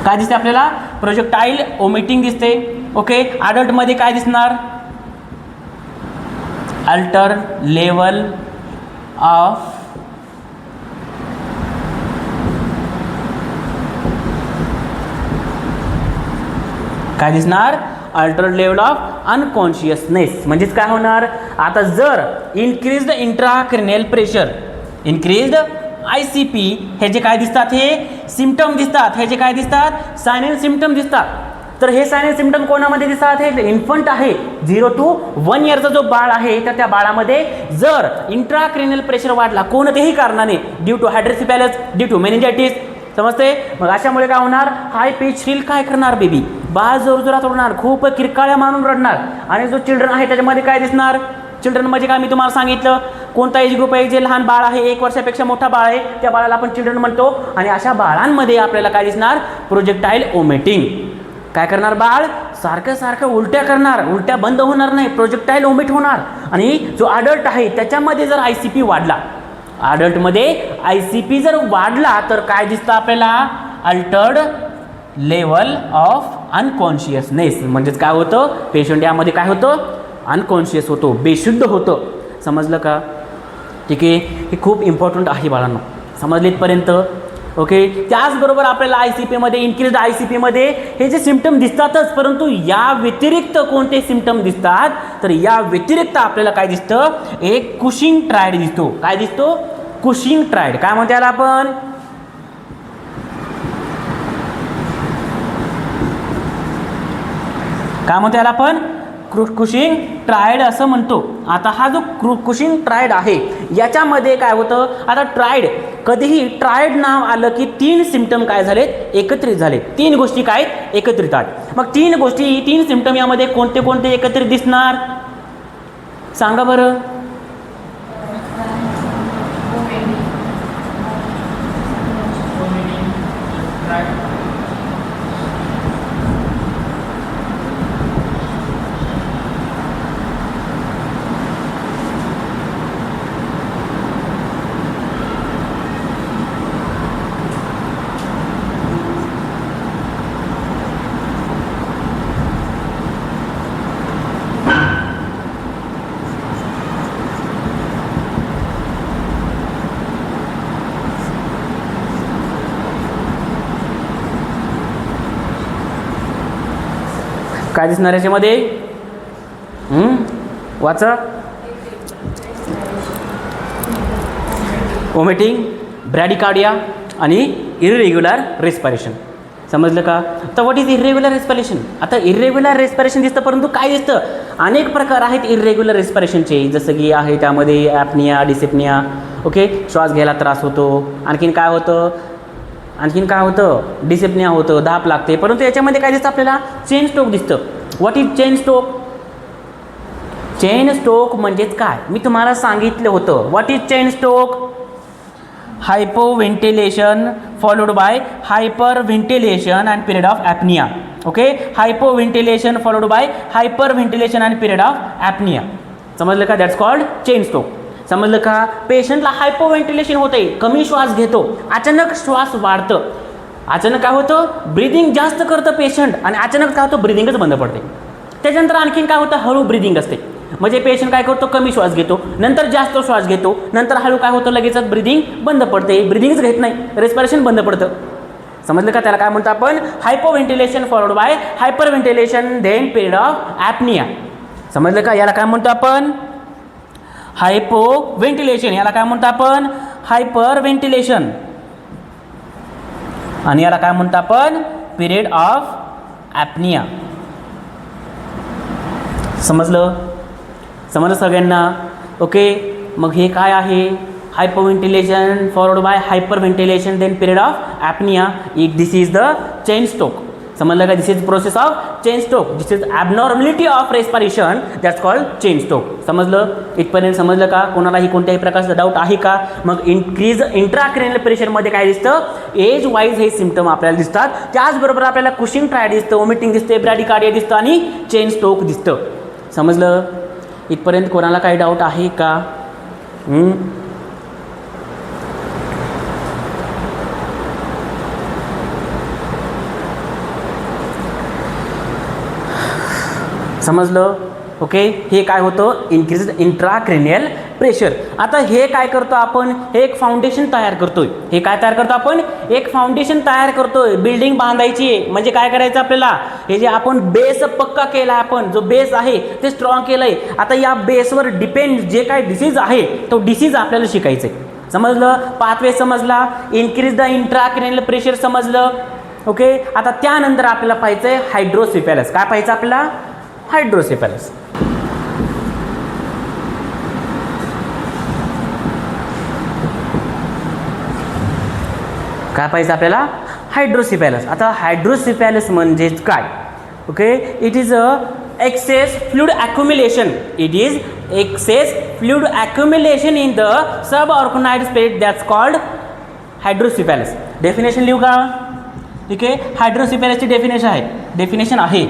[SPEAKER 1] काय दिसते आपल्याला? प्रोजेक्टाईल ओमिटिंग दिसते. ओके, अडल्टमध्ये काय दिसणार? अल्टर लेवल ऑफ काय दिसणार? Alter level of unconsciousness. म्हणजेच काय होणार? आता जर increased intracranial pressure, increased ICP, हे जे काय दिसतात? हे सिम्पटम दिसतात. हे जे काय दिसतात? साइन अँड सिम्पटम दिसतात. तर हे साइन अँड सिम्पटम कोणामध्ये दिसतात? हे इन्फंट आहे, 0 to 1 इयरचा जो बाळ आहे तर त्या बाळामध्ये जर इंट्राक्रेनियल प्रेशर वाढला कोणत्याही कारणाने, ड्यू टू हायड्रोसेफॅलस, ड्यू टू मेनिंजायटिस, समजते? मग अशामुळे काय होणार? हाय पिच श्रील काय करणार बेबी? बाळ जोरजोरात रडणार, खूप किरकाळ्या मारून रडणार. आणि जो चिल्ड्रन आहे त्याच्यामध्ये काय दिसणार? चिल्ड्रन म्हणजे काय मी तुम्हाला सांगितलं, कोणता एज ग्रुप आहे? जे लहान बाळ आहे, 1 वर्षापेक्षा मोठा बाळ आहे, त्या बाळाला आपण चिल्ड्रन म्हणतो. आणि अशा बाळांमध्ये आपल्याला काय दिसणार? Projectile omitting. काय करणार बाळ? सारखं सारखं उलट्या करणार, उलट्या बंद होणार नाही, प्रोजेक्टाईल ओमिट होणार. आणि जो अडल्ट आहे त्याच्यामध्ये जर ICP वाढला, अडल्टमध्ये ICP जर वाढला तर काय दिसतं आपल्याला? Altered level of unconsciousness. म्हणजेच काय होतं? पेशंट यामध्ये काय होतं? अनकॉन्शियस होतो, बेशुद्ध होतं. समजलं का? ठीक आहे, हे खूप इम्पॉर्टंट आहे बाळांनो, समजले इथपर्यंत? ओके, त्याचबरोबर आपल्याला ICP मध्ये, इन्क्रीज्ड ICP मध्ये हे जे सिम्पटम दिसतातच, परंतु या व्यतिरिक्त कोणते सिम्पटम दिसतात? तर या व्यतिरिक्त आपल्याला काय दिसतं? एक कुशिंग ट्रायड दिसतो. काय दिसतो? Cushing triad. काय म्हणतो याला आपण? काय म्हणतो याला आपण? कुशिंग ट्रायड असं म्हणतो. आता हा जो कुशिंग ट्रायड आहे याच्यामध्ये काय होतं? आता ट्रायड कधीही ट्रायड नाव आलं की 3 सिम्पटम काय झालेत, एकत्रित झाले. 3 गोष्टी काय एकत्रित आहेत. मग 3 गोष्टी 3 सिम्पटम यामध्ये कोणते कोणते एकत्रित दिसणार सांगा बरं. काय दिसणार याच्यामध्ये वाचा. वॉमिटिंग, ब्रॅडिकार्डिया आणि इर्रेग्युलर रेस्पिरेशन. समजलं का. तर व्हॉट इज इर्रेग्युलर रेस्पिरेशन. आता इर्रेग्युलर रेस्पिरेशन दिसतं, परंतु काय दिसतं, अनेक प्रकार आहेत इर्रेग्युलर रेस्पिरेशनचे. जसं की आहे त्यामध्ये ॲपनिया, डिसिप्निया. ओके, श्वास घ्यायला त्रास होतो. आणखीन काय होतं, डिसिप्निया होतं, धाप लागते. परंतु याच्यामध्ये काय दिसतं आपल्याला, चेन स्ट्रोक दिसतं. What is Cheyne stroke. Cheyne stroke म्हणजेच काय मी तुम्हाला सांगितलं होतं. What is Cheyne stroke. Hypoventilation followed by hyperventilation and period of apnoea. Okay, hypoventilation followed by hyperventilation and period of apnoea. समजलं का. That's called Cheyne stroke. समजलं का. पेशंटला हायपोव्हेंटिलेशन होते, कमी श्वास घेतो, अचानक श्वास वाढतं, अचानक काय होतं, ब्रिदिंग जास्त करतं पेशंट आणि अचानक काय होतं, ब्रिदिंगच बंद पडते. त्याच्यानंतर आणखीन काय होतं, हळू ब्रिदिंग असते. म्हणजे पेशंट काय करतो, कमी श्वास घेतो, नंतर जास्त श्वास घेतो, नंतर हळू काय होतं, लगेचच ब्रिदिंग बंद पडते, ब्रिदिंगच घेत नाही, रेस्पिरेशन बंद पडतं. समजलं का. त्याला काय म्हणतो आपण, hypoventilation followed by hyperventilation then period of apnoea. समजलं का. याला काय म्हणतो आपण, हायपोव्हेंटिलेशन. याला काय म्हणतो आपण, हायपर व्हेंटिलेशन. आणि याला काय म्हणतो आपण, पिरियड ऑफ ॲपनिया. समजलं सगळ्यांना. ओके, मग हे काय आहे, hypoventilation followed by hyperventilation then period of apnoea. This is the Cheyne stroke. समजलं का. This is process of Cheyne stroke. This is abnormality of respiration, that's called Cheyne stroke. समजलं इथपर्यंत. समजलं का. कोणालाही कोणत्याही प्रकारचा डाऊट आहे का. मग इंट्राक्रॅनियल प्रेशरमध्ये काय दिसतं, एज वाईज हे सिम्पटम आपल्याला दिसतात. त्याचबरोबर आपल्याला कुशिंग ट्रायड दिसतं, वॉमिटिंग दिसते, ब्रॅडिकार्डिया दिसतं आणि चेन स्ट्रोक दिसतं. समजलं इथपर्यंत. कोणाला काही डाऊट आहे का. समजलं. ओके, हे काय होतं, इन्क्रीज इंट्राक्रॅनियल प्रेशर. आता हे काय करतो आपण, हे एक फाउंडेशन तयार करतोय. हे काय तयार करतो आपण, एक फाउंडेशन तयार करतोय. बिल्डिंग बांधायची आहे, म्हणजे काय करायचं आपल्याला, हे जे आपण बेस पक्का केला, आपण जो बेस आहे ते स्ट्रॉंग केलंय. आता या बेसवर डिपेंड जे काय डिसीज आहे तो डिसीज आपल्याला शिकायचं आहे. समजलं. पाथवे समजला, इन्क्रीज द इंट्राक्रॅनियल प्रेशर समजलं. ओके, आता त्यानंतर आपल्याला पाहायचं आहे हायड्रोसेफॅलस. काय पाहायचं आपल्याला, हायड्रोसेफॅलस. काय पाहिजे आपल्याला, हायड्रोसेफॅलस. आता हायड्रोसेफॅलस म्हणजेच काय. Okay, it is a access fluid accumulation. It is excess fluid accumulation in the suborganized space, that's called hydrocephalus. Definition लिहू का. ठीक आहे, हायड्रोसेफॅलसची डेफिनेशन आहे.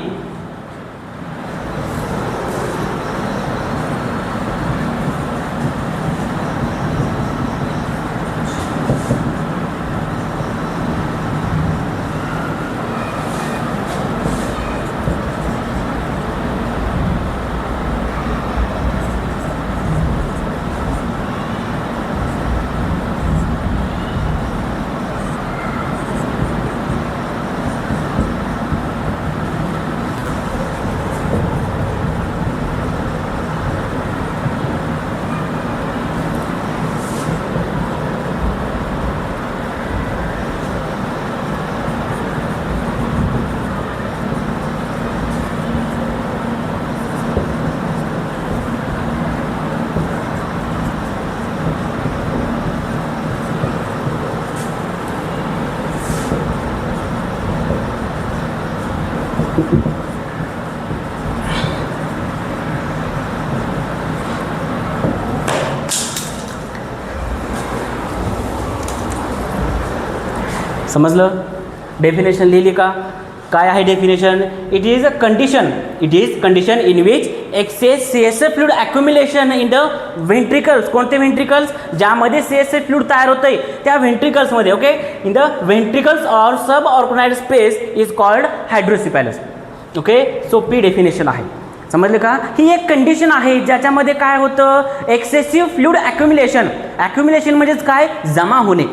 [SPEAKER 1] समजलं? डेफिनेशन लिहिली का? काय आहे definition? It is condition in which excess CSF fluid accumulation in the ventricles. कोणते व्हेंट्रिकल्स? ज्यामध्ये CSF फ्लूइड तयार होते त्या व्हेंट्रिकल्समध्ये. Okay, in the ventricles or subarachnoid space is called hydrocephalus. Okay, सोपी डेफिनेशन आहे. समजलं का? ही एक कंडिशन आहे ज्याच्यामध्ये काय होतं? Excessive fluid ॲक्युम्युलेशन. ॲक्युम्युलेशन म्हणजेच काय? जमा होणे.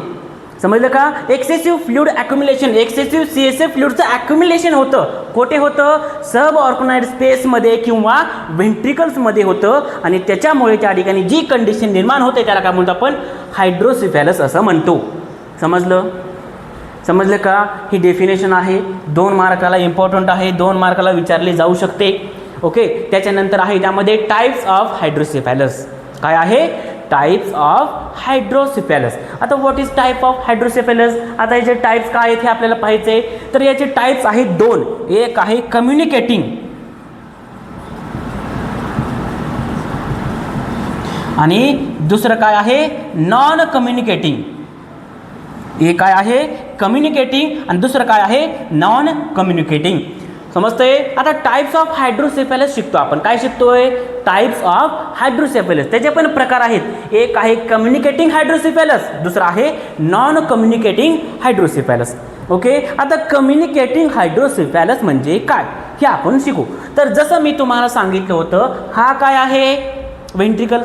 [SPEAKER 1] समजलं का? Excessive fluid accumulation, excessive CSF फ्लूइडचं ॲक्युम्युलेशन होतं. कुठे होतं? सब ऑर्गनाइज्ड स्पेसमध्ये किंवा व्हेंट्रिकल्समध्ये होतं आणि त्याच्यामुळे त्या ठिकाणी जी कंडिशन निर्माण होते त्याला काय म्हणतो आपण? हायड्रोसिफॅलस असं म्हणतो. समजलं का? ही डेफिनेशन आहे. 2 मार्काला इम्पॉर्टंट आहे, 2 मार्काला विचारले जाऊ शकते. ओके, त्याच्यानंतर आहे त्यामध्ये टाइप्स ऑफ हायड्रोसिफॅलस. काय आहे? Types of hydrocephalus. आता what is type of hydrocephalus? आता याचे टाइप्स काय आहेत हे आपल्याला पाहायचे. तर याचे टाइप्स आहेत 2. एक आहे कम्युनिकेटिंग आणि दुसरं काय आहे? Non communicating. एक काय आहे? कम्युनिकेटिंग आणि दुसरं काय आहे? Non communicating. समजतंय? आता टाइप्स ऑफ हायड्रोसिफॅलस शिकतो आपण. काय शिकतोय? Types of hydrocephalus. त्याचे पण प्रकार आहेत. एक आहे कम्युनिकेटिंग हायड्रोसिफॅलस, दुसरा आहे नॉन कम्युनिकेटिंग हायड्रोसिफॅलस. ओके, आता कम्युनिकेटिंग हायड्रोसिफॅलस म्हणजे काय हे आपण शिकू. तर जसं मी तुम्हाला सांगितलं होतं, हा काय आहे? व्हेंट्रिकल.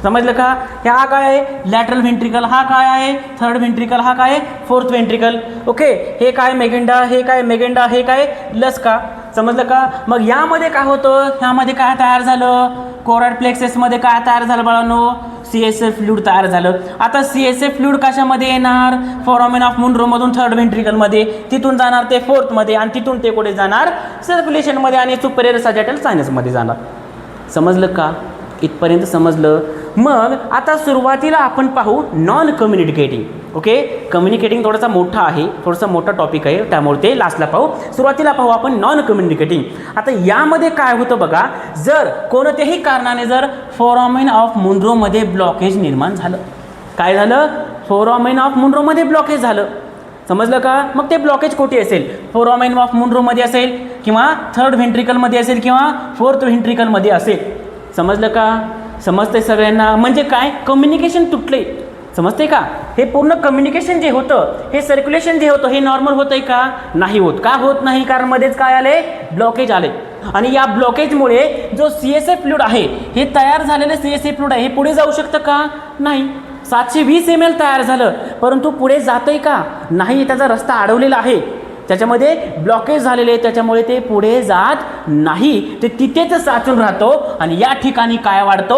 [SPEAKER 1] समजलं का? हा काय आहे? Lateral ventricle. हा काय आहे? Third ventricle. हा काय? Fourth ventricle. ओके, हे काय? मेगेंडा. हे काय? मेगेंडा. हे काय? लस्का. समजलं का? मग यामध्ये काय होतं? ह्यामध्ये काय तयार झालं? कोरॉइड प्लेक्ससमध्ये काय तयार झालं बाळांनो? CSF फ्लूइड तयार झालं. आता CSF फ्लूइड कशामध्ये येणार? फोरामेन ऑफ मुनरोमधून थर्ड व्हेंट्रिकलमध्ये, तिथून जाणार ते फोर्थमध्ये आणि तिथून ते कुठे जाणार? सर्क्युलेशनमध्ये आणि सुपेरियर सॅजिटल सायनसमध्ये जाणार. समजलं का? इथपर्यंत समजलं? मग आता सुरुवातीला आपण पाहू नॉन कम्युनिकेटिंग. ओके, कम्युनिकेटिंग थोडासा मोठा आहे, थोडासा मोठा टॉपिक आहे, त्यामुळे ते लास्टला पाहू. सुरुवातीला पाहू आपण नॉन कम्युनिकेटिंग. आता यामध्ये काय होतं बघा, जर कोणत्याही कारणाने जर फोरामेन ऑफ मुनरोमध्ये ब्लॉकेज निर्माण झालं. काय झालं? फोरामेन ऑफ मुनरोमध्ये ब्लॉकेज झालं. समजलं का? मग ते ब्लॉकेज कुठे असेल? फोरामेन ऑफ मुनरोमध्ये असेल किंवा थर्ड व्हेंट्रिकलमध्ये असेल किंवा फोर्थ व्हेंट्रिकलमध्ये असेल. समजलं का? समजतंय सगळ्यांना? म्हणजे काय? कम्युनिकेशन तुटले. समजते का? हे पूर्ण कम्युनिकेशन जे होतं, हे सर्क्युलेशन जे होतं, हे नॉर्मल होतंय का? नाही होत. का होत नाही? कारण मध्येच काय आले? ब्लॉकेज आले. आणि या ब्लॉकेजमुळे जो CSF फ्लूइड आहे, हे तयार झालेलं CSF फ्लूइड आहे, हे पुढे जाऊ शकतं का? नाही. 720 ml तयार झालं, परंतु पुढे जातंय का? नाही. त्याचा रस्ता अडवलेला आहे, त्याच्यामध्ये ब्लॉकेज झालेले, त्याच्यामुळे ते पुढे जात नाही. ते तिथेच साचून राहतो आणि या ठिकाणी काय वाढतो?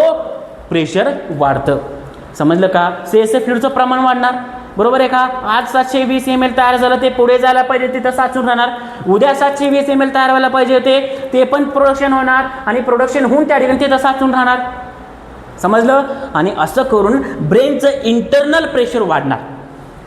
[SPEAKER 1] प्रेशर वाढतं. समजलं का? CSF फ्लूइडचं प्रमाण वाढणार. बरोबर आहे का? आज 720 ml तयार झालं, ते पुढे जायला पाहिजे, तिथं साचून राहणार. उद्या 720 ml तयार व्हायला पाहिजे होते, ते पण प्रोडक्शन होणार आणि प्रोडक्शन होऊन त्या ठिकाणी तिथं साचून राहणार. समजलं? आणि असं करून ब्रेनचं इंटरनल प्रेशर वाढणार.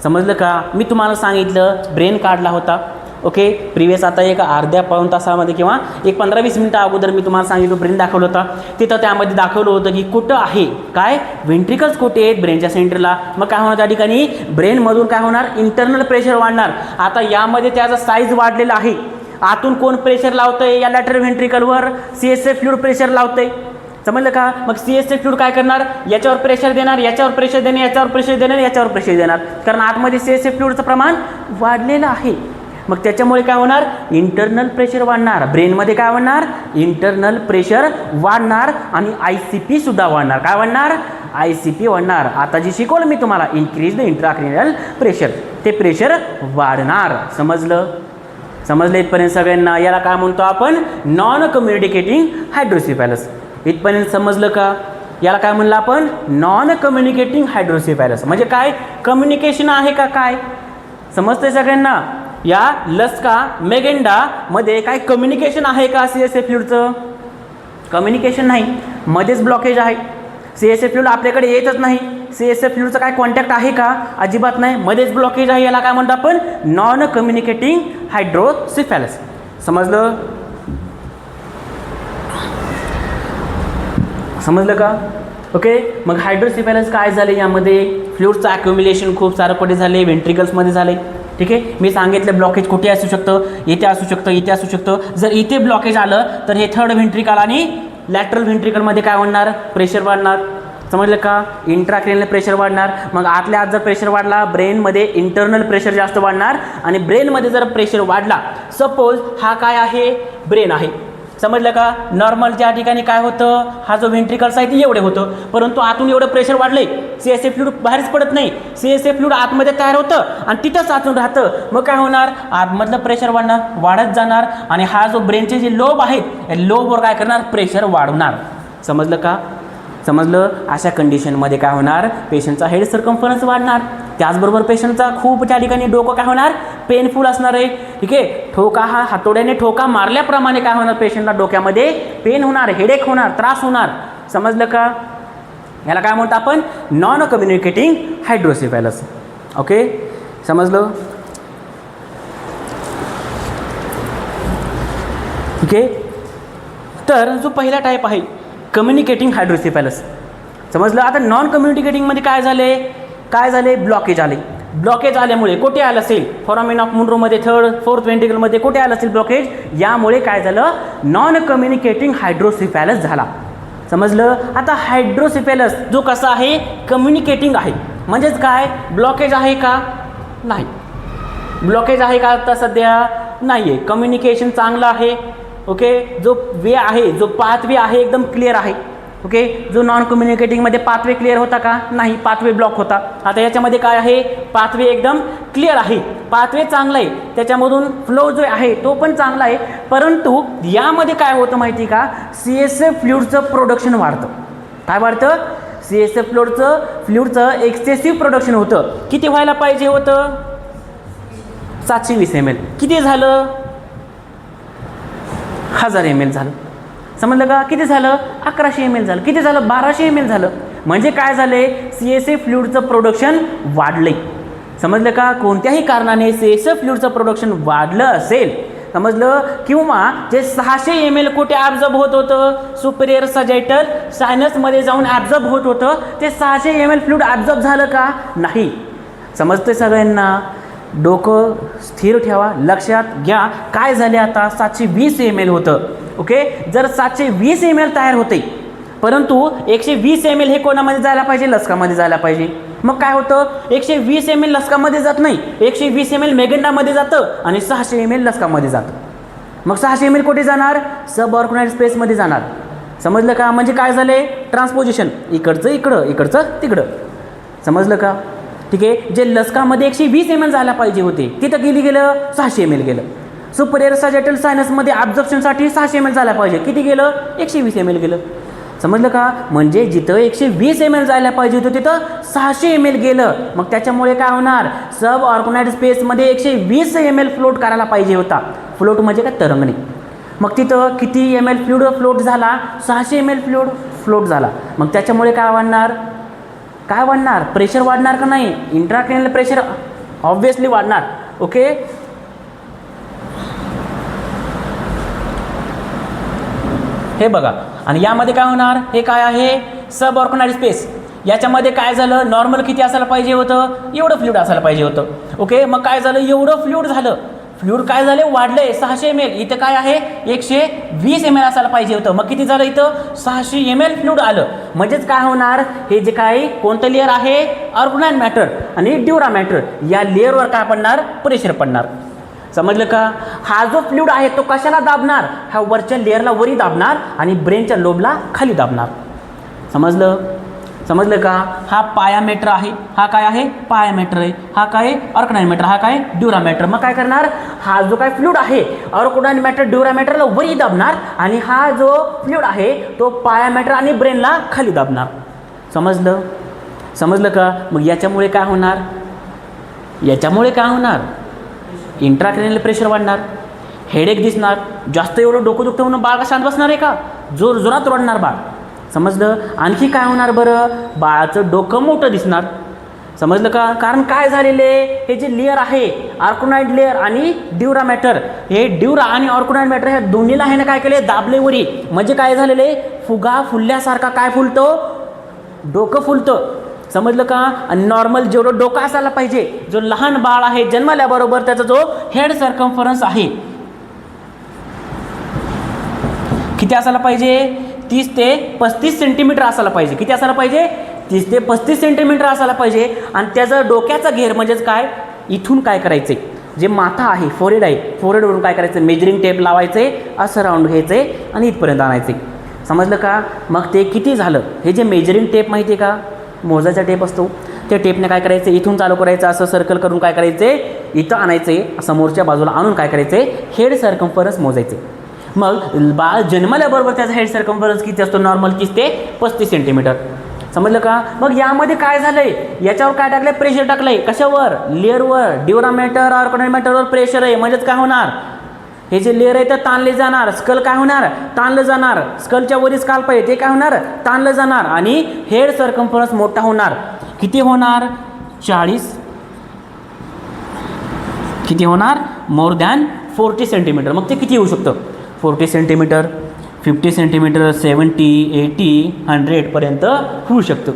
[SPEAKER 1] समजलं का? मी तुम्हाला सांगितलं ब्रेन काढला होता. ओके, प्रिवियस आता एक अर्ध्या पाऊण तासामध्ये किंवा एक 15-20 मिनटं अगोदर मी तुम्हाला सांगितलं ब्रेन दाखवलं होता. तिथं त्यामध्ये दाखवलं होतं की कुठं आहे काय? व्हेंट्रिकल्स कुठे आहेत? ब्रेनच्या सेंटरला. मग काय होणार त्या ठिकाणी? ब्रेनमधून काय होणार? इंटरनल प्रेशर वाढणार. आता यामध्ये त्याचा साईज वाढलेला आहे. आतून कोण प्रेशर लावतंय? या लॅटरल व्हेंट्रिकलवर CSF फ्लूइड प्रेशर लावतंय. समजलं का? मग CSF फ्लूइड काय करणार? याच्यावर प्रेशर देणार, याच्यावर प्रेशर देणार, याच्यावर प्रेशर देणार, याच्यावर प्रेशर देणार. कारण आतमध्ये CSF फ्लूइडचं प्रमाण वाढलेलं आहे. मग त्याच्यामुळे काय होणार? इंटरनल प्रेशर वाढणार. ब्रेनमध्ये काय वाढणार? इंटरनल प्रेशर वाढणार आणि ICP सुद्धा वाढणार. काय वाढणार? ICP वाढणार. आता जी शिकवलं मी तुम्हाला, इन्क्रीज द इंट्राक्रॅनियल प्रेशर, ते प्रेशर वाढणार. समजलं इथपर्यंत सगळ्यांना? याला काय म्हणतो आपण? Non communicating hydrocephalus. इथपर्यंत समजलं का? याला काय म्हणलं आपण? Non communicating hydrocephalus. म्हणजे काय? कम्युनिकेशन आहे का काय? समजतंय सगळ्यांना? या लस्का मेगेंडा मध्ये काय कम्युनिकेशन आहे का CSF फ्लूइडचं? कम्युनिकेशन नाही, मध्येच ब्लॉकेज आहे. CSF फ्लूइड आपल्याकडे येतच नाही. CSF फ्लूइडचं काय कॉन्टॅक्ट आहे का? अजिबात नाही, मध्येच ब्लॉकेज आहे. याला काय म्हणतो आपण? Non communicating hydrocephalus. समजलं? समजलं का? ओके, मग हायड्रोसिफॅलस काय झाले? यामध्ये फ्लूइडचं ॲक्युम्युलेशन खूप सारं कुठे झाले? व्हेंट्रिकल्समध्ये झाले. ठीक आहे. मी सांगितलं ब्लॉकेज कुठे असू शकतं, इथे असू शकतं, इथे असू शकतं. जर इथे ब्लॉकेज आलं तर हे थर्ड व्हेंट्रिकल आणि लॅटरल व्हेंट्रिकलमध्ये काय होणार, प्रेशर वाढणार. समजलं का. इंट्राक्रेनियल प्रेशर वाढणार. मग आतल्या आत जर प्रेशर वाढला ब्रेनमध्ये इंटरनल प्रेशर जास्त वाढणार आणि ब्रेनमध्ये जर प्रेशर वाढला, सपोज हा काय आहे, ब्रेन आहे. समजलं का. नॉर्मल ज्या ठिकाणी काय होतं, हा जो व्हेंट्रिकल्स आहे ते एवढे होतं, परंतु आतून एवढं प्रेशर वाढलंय, CSF फ्लूइड बाहेरच पडत नाही. CSF फ्लूइड आतमध्ये तयार होतं आणि तिथंच आतून राहतं. मग काय होणार, आतमधलं प्रेशर वाढणार, वाढत जाणार आणि हा जो ब्रेनचे जे लोब आहेत या लोबवर काय करणार, प्रेशर वाढवणार. समजलं का. समजलं. अशा कंडिशनमध्ये काय होणार, पेशंटचा हेड सर्कम्फरन्स वाढणार. त्याचबरोबर पेशंटचा खूप त्या ठिकाणी डोकं काय होणार, पेनफुल असणार आहे. ठीक आहे. ठोका हा हातोड्याने ठोका मारल्याप्रमाणे काय होणार, पेशंटला डोक्यामध्ये पेन होणार, हेडेक होणार, त्रास होणार. समजलं का. याला काय म्हणतो आपण, नॉन कम्युनिकेटिंग हायड्रोसेफॅलस. ओके. समजलं. ठीक आहे. तर जो पहिला टाईप आहे कम्युनिकेटिंग हायड्रोसेफॅलस. समजलं. आता नॉन कम्युनिकेटिंगमध्ये काय झाले, ब्लॉकेज आले. ब्लॉकेज आल्यामुळे कुठे आलं असेल, फोरामेन ऑफ मुनरोमध्ये थर्ड फोर्थ व्हेंट्रिकलमध्ये कुठे आलं असेल ब्लॉकेज, यामुळे काय झालं, नॉन कम्युनिकेटिंग हायड्रोसेफॅलस झाला. समजलं. आता हायड्रोसेफॅलस जो कसा आहे, कम्युनिकेटिंग आहे. म्हणजेच काय, ब्लॉकेज आहे का, नाही. ब्लॉकेज आहे का आता सध्या, नाही आहे. कम्युनिकेशन चांगलं आहे. ओके. जो वे आहे, जो पाथवे आहे एकदम क्लिअर आहे. ओके. जो नॉन कम्युनिकेटिंगमध्ये पाथवे क्लिअर होता का, नाही, पाथवे ब्लॉक होता. आता याच्यामध्ये काय आहे, पाथवे एकदम क्लिअर आहे, पाथवे चांगला आहे, त्याच्यामधून फ्लो जो आहे तो पण चांगला आहे. परंतु यामध्ये काय होतं माहिती का, CSF फ्लुइडचं प्रोडक्शन वाढतं. काय वाढतं, CSF फ्लुइडचं एक्सेसिव्ह प्रोडक्शन होतं. किती व्हायला पाहिजे होतं, 720 ml. किती झालं, 1000 ml झालं. समजलं का. किती झालं, 1100 ml झालं. किती झालं, 1200 ml झालं. म्हणजे काय झाले, CSF फ्लुइडचं प्रोडक्शन वाढले. समजलं का. कोणत्याही कारणाने CSF फ्लुइडचं प्रोडक्शन वाढलं असेल, समजलं, किंवा जे 600 ml कुठे ॲब्झॉर्ब होत होतं, सुपिरियर सजायटल सायनसमध्ये जाऊन ॲब्झॉर्ब होत होतं, ते 600 ml फ्लुइड ॲब्झॉर्ब झालं का, नाही. समजते सगळ्यांना. डोकं स्थिर ठेवा, लक्षात घ्या. काय झाले, आता 720 ml होतं. ओके. जर 720 ml तयार होते, परंतु 120 ml हे कोणामध्ये जायला पाहिजे, लसकामध्ये जायला पाहिजे. मग काय होतं, 120 ml लसकामध्ये जात नाही, 120 ml मेगंडामध्ये जातं आणि 600 ml लसकामध्ये जातं. मग 600 ml कुठे जाणार, सब ऑर्गनाइज स्पेसमध्ये जाणार. समजलं का. म्हणजे काय झाले, ट्रान्सपोजिशन, इकडचं इकडं, इकडचं तिकडं. समजलं का. ठीक आहे. जे लसकामध्ये 120 ml जायला पाहिजे होते, तिथं गेलं 600 ml गेलं. सुपरियर सजायटल सायनसमध्ये ॲब्झॉर्प्शनसाठी 600 ml जायला पाहिजे, किती गेलं, 120 ml गेलं. समजलं का. म्हणजे जिथं 120 ml जायला पाहिजे होतं तिथं 600 ml गेलं. मग त्याच्यामुळे काय होणार, सब ऑर्गनाइज स्पेसमध्ये 120 ml फ्लोट करायला पाहिजे होता. फ्लोट म्हणजे काय, तरंगणे. मग तिथं किती ml फ्लुइड फ्लोट झाला, 600 ml फ्लुइड फ्लोट झाला. मग त्याच्यामुळे काय वाढणार, प्रेशर वाढणार का नाही, इंट्राक्रेनियल प्रेशर ऑब्व्हियसली वाढणार. ओके. हे बघा. आणि यामध्ये काय होणार, हे काय आहे, सब ऑर्गनाइज स्पेस. याच्यामध्ये काय झालं, नॉर्मल किती असायला पाहिजे होतं, एवढं फ्लुइड असायला पाहिजे होतं. ओके. मग काय झालं, एवढं फ्लुइड झालं, फ्लुइड काय झाले, वाढले 600 ml. इथं काय आहे, 120 ml असायला पाहिजे होतं. मग किती झालं, इथं 600 ml फ्लुइड आलं. म्हणजेच काय होणार, हे जे काही कोणतं लेअर आहे, ऑर्गनाइज मॅटर आणि ड्युरा मॅटर, या लेअरवर काय पडणार, प्रेशर पडणार. समजलं का. हा जो फ्लुइड आहे तो कशाला दाबणार, हा वरच्या लेअरला वरी दाबणार आणि ब्रेनच्या लोबला खाली दाबणार. समजलं का. हा पायामेटर आहे, हा काय आहे, पायामेटर आहे, हा काय ऑर्गनाइज मॅटर, हा काय ड्युरा मॅटर. मग काय करणार, हा जो काय फ्लुइड आहे ऑर्गनाइज मॅटर ड्युरा मॅटरला वरी दाबणार आणि हा जो फ्लुइड आहे तो पायामेटर आणि ब्रेनला खाली दाबणार. समजलं का. मग याच्यामुळे काय होणार, इंट्राक्रेनियल प्रेशर वाढणार, हेडेक दिसणार, जास्त एवढं डोकं दुखतं म्हणून बाळ का शांत बसणार आहे का, जोरात रडणार बाळ. समजलं. आणखी काय होणार बरं, बाळाचं डोकं मोठं दिसणार. समजलं का. कारण काय झालेले, हे जे लेअर आहे ऑर्गनाइज लेअर आणि ड्युरा मॅटर, हे ड्युरा आणि ऑर्गनाइज मॅटर ह्या दोन्हीला आहे ना काय केले, दाबले वरी. म्हणजे काय झालेले, फुगा फुलल्यासारखा काय फुलतो, डोकं फुलतं. समजलं का? आणि नॉर्मल जेवढं डोकं असायला पाहिजे, जो लहान बाळ आहे जन्मल्याबरोबर त्याचा जो हेड सर्कम्फरन्स आहे किती असायला पाहिजे? 30 ते 35 सेंटीमीटर असायला पाहिजे. किती असायला पाहिजे? 30 ते 35 सेंटीमीटर असायला पाहिजे. आणि त्याचं डोक्याचा घेर म्हणजेच काय, इथून काय करायचे, जे माथा आहे, फोरहेड आहे, फोरहेडवरून काय करायचं, मेजरिंग टेप लावायचे, असं राऊंड घ्यायचे आणि इथपर्यंत आणायचे. समजलं का? मग ते किती झालं, हे जे मेजरिंग टेप माहिती आहे का, मोजायचा टेप असतो, त्या टेपने काय करायचं, इथून चालू करायचं, असं सर्कल करून काय करायचे, इथं आणायचे, समोरच्या बाजूला आणून काय करायचे, हेड सर्कम्फरन्स मोजायचे. मग बाळ जन्मल्याबरोबर त्याचा हेड सर्कम्फरन्स किती असतो, नॉर्मल 30 ते 35 सेंटीमीटर. समजलं का? मग यामध्ये काय झालंय, याच्यावर काय टाकलंय, प्रेशर टाकलंय. कशावर? लेअरवर, ड्युरामीटर ऑर्गोनोमीटरवर प्रेशर आहे. म्हणजेच काय होणार, हे जे लेअर आहे ते ताणले जाणार, स्कल काय होणार, ताणलं जाणार, स्कलच्या वरील स्काल्प आहे ते काय होणार, ताणलं जाणार आणि हेड सर्कम्फरन्स मोठा होणार. किती होणार? 40. किती होणार? More than 40 centimetre. मग ते किती होऊ शकतं? 40 सेंटीमीटर, 50 सेंटीमीटर, 70, 80, 100 पर्यंत होऊ शकतं.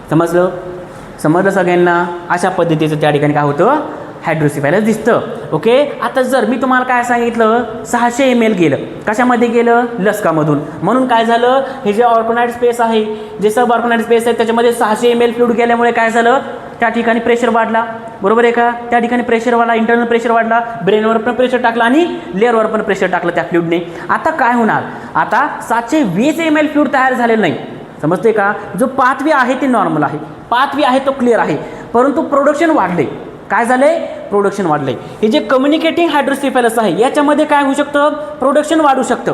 [SPEAKER 1] समजलं? समजलं सगळ्यांना? अशा पद्धतीचं त्या ठिकाणी काय होतं, हायड्रोसिफॅलस दिसतं. ओके. आता जर मी तुम्हाला काय सांगितलं, 600 ml गेलं, कशामध्ये गेलं, लसकामधून. म्हणून काय झालं, हे जे ऑर्गोनाइड स्पेस आहे, जे सब ऑर्गोनाइड स्पेस आहे, त्याच्यामध्ये 600 ml फ्लूइड गेल्यामुळे काय झालं, त्या ठिकाणी प्रेशर वाढला. बरोबर आहे का? त्या ठिकाणी प्रेशर वाढला, इंटरनल प्रेशर वाढला, ब्रेनवर पण प्रेशर टाकलं आणि लेअरवर पण प्रेशर टाकलं त्या फ्लूइडने. आता काय होणार, आता 720 ml फ्लूइड तयार झालेलं नाही. समजते का? जो पाथवे आहे ते नॉर्मल आहे, पाथवे आहे तो क्लिअर आहे, परंतु प्रोडक्शन वाढले. काय झालंय? प्रोडक्शन वाढलंय. हे जे कम्युनिकेटिंग हायड्रोसिफॅलस आहे याच्यामध्ये काय होऊ शकतं, प्रोडक्शन वाढू शकतं.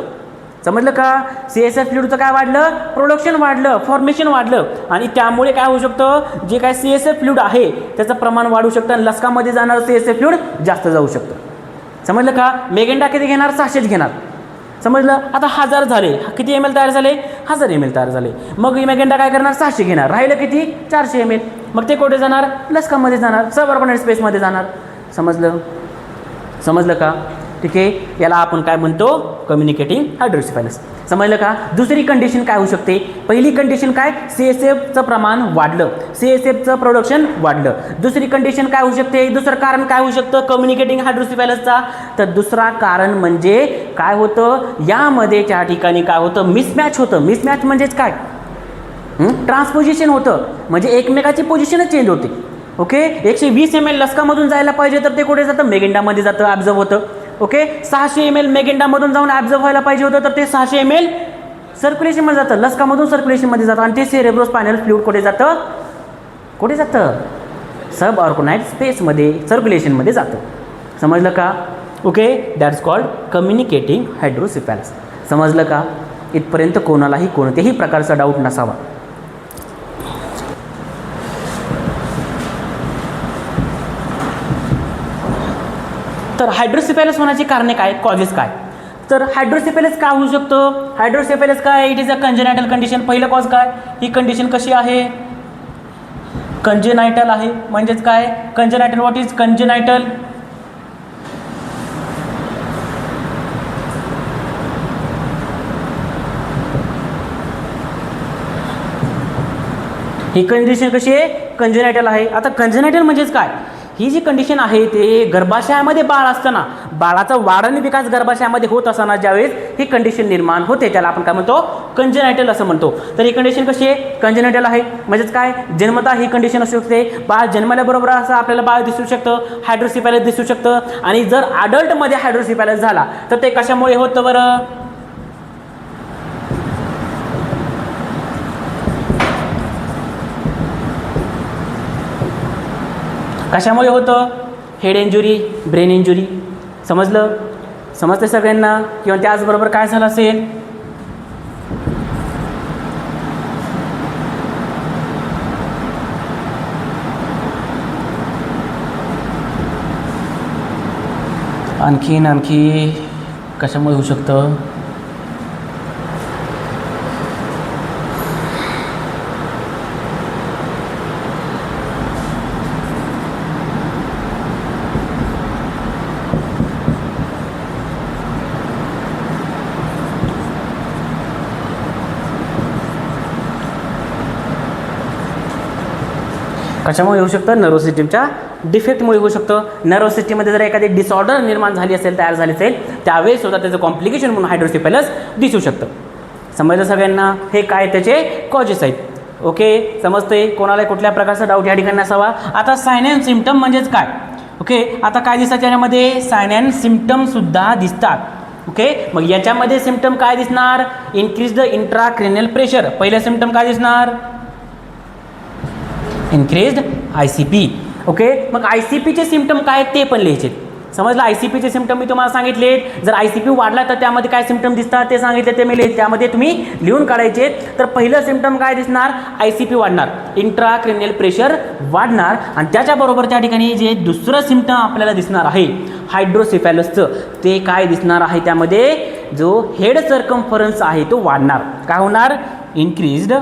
[SPEAKER 1] समजलं का? CSF फ्लूइडचं काय वाढलं, प्रोडक्शन वाढलं, फॉर्मेशन वाढलं आणि त्यामुळे काय होऊ शकतं, जे काय CSF फ्लूइड आहे त्याचं प्रमाण वाढू शकतं आणि लसकामध्ये जाणारं CSF फ्लूइड जास्त जाऊ शकतं. समजलं का? मेगेंडा किती घेणार, 600 घेणार. समजलं? आता 1000 झाले, किती ml तयार झाले, 1000 ml तयार झाले. मग मेगेंडा काय करणार, 600 घेणार, राहिलं किती, 400 ml. मग ते कुठे जाणार, लसकामध्ये जाणार, सब ऑर्गोनाइड स्पेसमध्ये जाणार. समजलं? समजलं का? ठीक आहे. याला आपण काय म्हणतो, कम्युनिकेटिंग हायड्रोसिफॅलस. समजलं का? दुसरी कंडिशन काय होऊ शकते, पहिली कंडिशन काय, CSFचं प्रमाण वाढलं, CSFचं प्रोडक्शन वाढलं. दुसरी कंडिशन काय होऊ शकते, दुसरं कारण काय होऊ शकतं कम्युनिकेटिंग हायड्रोसिफॅलसचा, तर दुसरा कारण म्हणजे काय होतं, यामध्ये त्या ठिकाणी काय होतं, मिसमॅच होतं. मिसमॅच म्हणजेच काय, ट्रान्सपोजिशन होतं, म्हणजे एकमेकाची पोझिशनच चेंज होते. ओके. 120 ml लसकामधून जायला पाहिजे तर ते कुठे जातं, मेगेंडामध्ये जातं, ॲब्झॉर्ब होतं. ओके. 600 ml मेगेंडामधून जाऊन ॲब्झॉर्ब व्हायला पाहिजे होतं तर ते 600 ml सर्क्युलेशनमध्ये जातं, लसकामधून सर्क्युलेशनमध्ये जातं आणि ते सेरेब्रोस्पायनल फ्लूइड कुठे जातं, कुठे जातं, सब ऑर्गोनाइड स्पेसमध्ये, सर्क्युलेशनमध्ये जातं. समजलं का? Okay. That's called communicating hydrocephalus. समजलं का? इथपर्यंत कोणालाही कोणत्याही प्रकारचा डाऊट नसावा. तर हायड्रोसिफॅलस होण्याची कारणे काय, कॉजेस काय, तर हायड्रोसिफॅलस का होऊ शकतं, हायड्रोसिफॅलस काय, इट इज अ कंजेनायटल कंडिशन. पहिलं कॉज काय, ही कंडिशन कशी आहे, कंजेनायटल आहे. म्हणजेच काय, कंजेनायटल, व्हॉट इज कंजेनायटल, ही कंडिशन कशी आहे, कंजेनायटल आहे. आता कंजेनायटल म्हणजेच काय, ही जी कंडिशन आहे ते गर्भाशयामध्ये बाळ असताना, बाळाचा वाढ आणि विकास गर्भाशयामध्ये होत असताना ज्यावेळेस ही कंडिशन निर्माण होते त्याला आपण काय म्हणतो, कंजेनायटल असं म्हणतो. तर ही कंडिशन कशी आहे, कंजेनायटल आहे. म्हणजेच काय, जन्मतः ही कंडिशन असू शकते, बाळ जन्मल्याबरोबर असं आपल्याला बाळ दिसू शकतं, हायड्रोसिफॅलस दिसू शकतं. आणि जर अडल्टमध्ये हायड्रोसिफॅलस झाला तर ते कशामुळे होतं बरं, कशामुळे होतं, हेड इंजुरी, ब्रेन इंजुरी. समजलं? समजते सगळ्यांना? किंवा त्याचबरोबर काय झालं असेल, आणखी कशामुळे होऊ शकतं, कशामुळे होऊ शकतं? नर्वस सिस्टीमच्या डिफेक्टमुळे होऊ शकतं. नर्वस सिस्टीममध्ये जर एखादी डिसऑर्डर निर्माण झाली असेल, तयार झाली असेल, त्यावेळेस सुद्धा त्याचं कॉम्प्लिकेशन म्हणून हायड्रोसेफॅलस दिसू शकतं. समजलं सगळ्यांना? हे काय त्याचे कॉजेस आहेत. ओके, समजते? कोणाला कुठल्या प्रकारचा डाऊट या ठिकाणी असावा? आता साइन अँड सिम्पटम म्हणजेच काय? ओके, आता काय दिसतात याच्यामध्ये? साइन अँड सिम्पटमसुद्धा दिसतात. ओके, मग याच्यामध्ये सिम्पटम काय दिसणार? Increase the intracranial pressure. पहिलं सिम्पटम काय दिसणार? Increased ICP. ओके, मग ICPचे सिम्पटम काय ते पण लिहायचे. समजलं? ICPचे सिम्पटम मी तुम्हाला सांगितले. जर ICP वाढला तर त्यामध्ये काय सिम्पटम दिसतात ते सांगितले, ते मी त्यामध्ये तुम्ही लिहून काढायचे. तर पहिलं सिम्पटम काय दिसणार? ICP वाढणार, इंट्राक्रेनियल प्रेशर वाढणार. आणि त्याच्याबरोबर त्या ठिकाणी जे दुसरं सिम्पटम आपल्याला दिसणार आहे हायड्रोसेफॅलसचं, ते काय दिसणार आहे? त्यामध्ये जो हेड सर्कम्फरन्स आहे तो वाढणार. काय होणार? Increased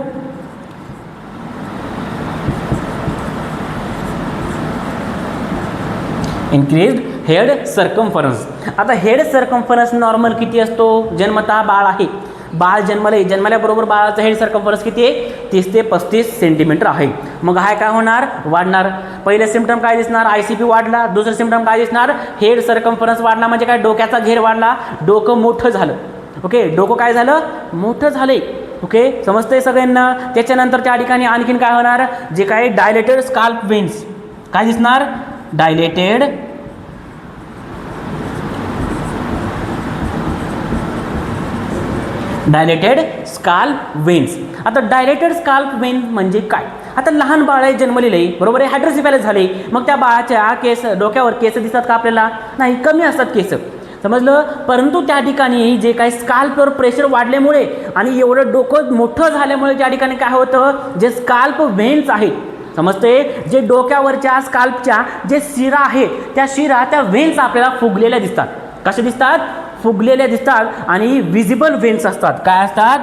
[SPEAKER 1] head circumference. आता हेड सर्कम्फरन्स नॉर्मल किती असतो? जन्मतः बाळ आहे, बाळ जन्मल्याबरोबर बाळाचा हेड सर्कम्फरन्स किती आहे? 30 ते 35 सेंटीमीटर आहे. मग हा काय होणार? वाढणार. पहिले सिम्पटम काय दिसणार? ICP वाढला. दुसरं सिम्पटम काय दिसणार? हेड सर्कम्फरन्स वाढला. म्हणजे काय? डोक्याचा घेर वाढला, डोकं मोठं झालं. ओके, डोकं काय झालं? मोठं झाले. ओके, समजतंय सगळ्यांना? त्याच्यानंतर त्या ठिकाणी आणखीन काय होणार? जे काही डायलेटेड स्काल्प वेन्स काय दिसणार? Dilated scalp veins. आता डायलेटेड स्काल्प वेन्स म्हणजे काय? आता लहान बाळ आहे, जन्मलेलं आहे, बरोबर आहे, हायड्रोसेफॅलस झाले. मग त्या बाळाच्या डोक्यावर केस दिसतात का आपल्याला? नाही, कमी असतात केस. समजलं? परंतु त्या ठिकाणी जे काही स्काल्पवर प्रेशर वाढल्यामुळे आणि एवढं डोकं मोठं झाल्यामुळे त्या ठिकाणी काय होतं? जे स्काल्प वेन्स आहेत, समजते? जे डोक्यावरच्या स्काल्पच्या जे शिरा आहे, त्या शिरा, त्या वेन्स आपल्याला फुगलेल्या दिसतात. कशा दिसतात? फुगलेल्या दिसतात. आणि विजिबल वेन्स असतात. काय असतात?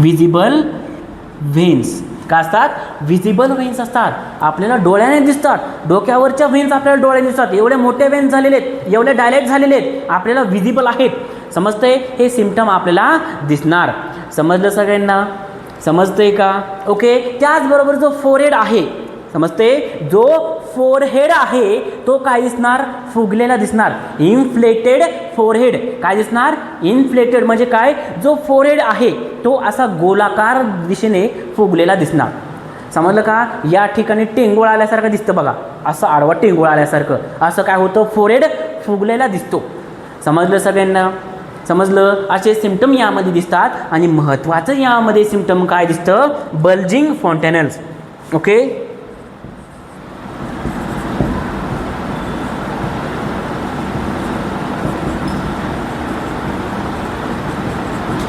[SPEAKER 1] Visible veins. काय असतात? विजिबल वेन्स असतात. आपल्याला डोळ्याने दिसतात. डोक्यावरच्या वेन्स आपल्याला डोळ्याने दिसतात. एवढे मोठे वेन्स झालेले आहेत, एवढे डायलेट झालेले आहेत, आपल्याला विजिबल आहेत. समजते? हे सिम्पटम आपल्याला दिसणार. समजलं सगळ्यांना? समजते का? ओके, त्याचबरोबर जो फोरहेड आहे, समजते? जो फोरहेड आहे तो काय दिसणार? फुगलेला दिसणार. Inflated forehead. काय दिसणार? इन्फ्लेटेड म्हणजे काय? जो फोरहेड आहे तो असा गोलाकार दिशेने फुगलेला दिसणार. समजलं का? या ठिकाणी टेंगोळ आल्यासारखं दिसतं बघा, असं आडवा टेंगोळ आल्यासारखं असं काय होतं? फोरहेड फुगलेला दिसतो. समजलं सगळ्यांना? समजलं? असे सिम्पटम यामध्ये दिसतात. आणि महत्त्वाचं यामध्ये सिम्पटम काय दिसतं? Bulging fontanelles. ओके,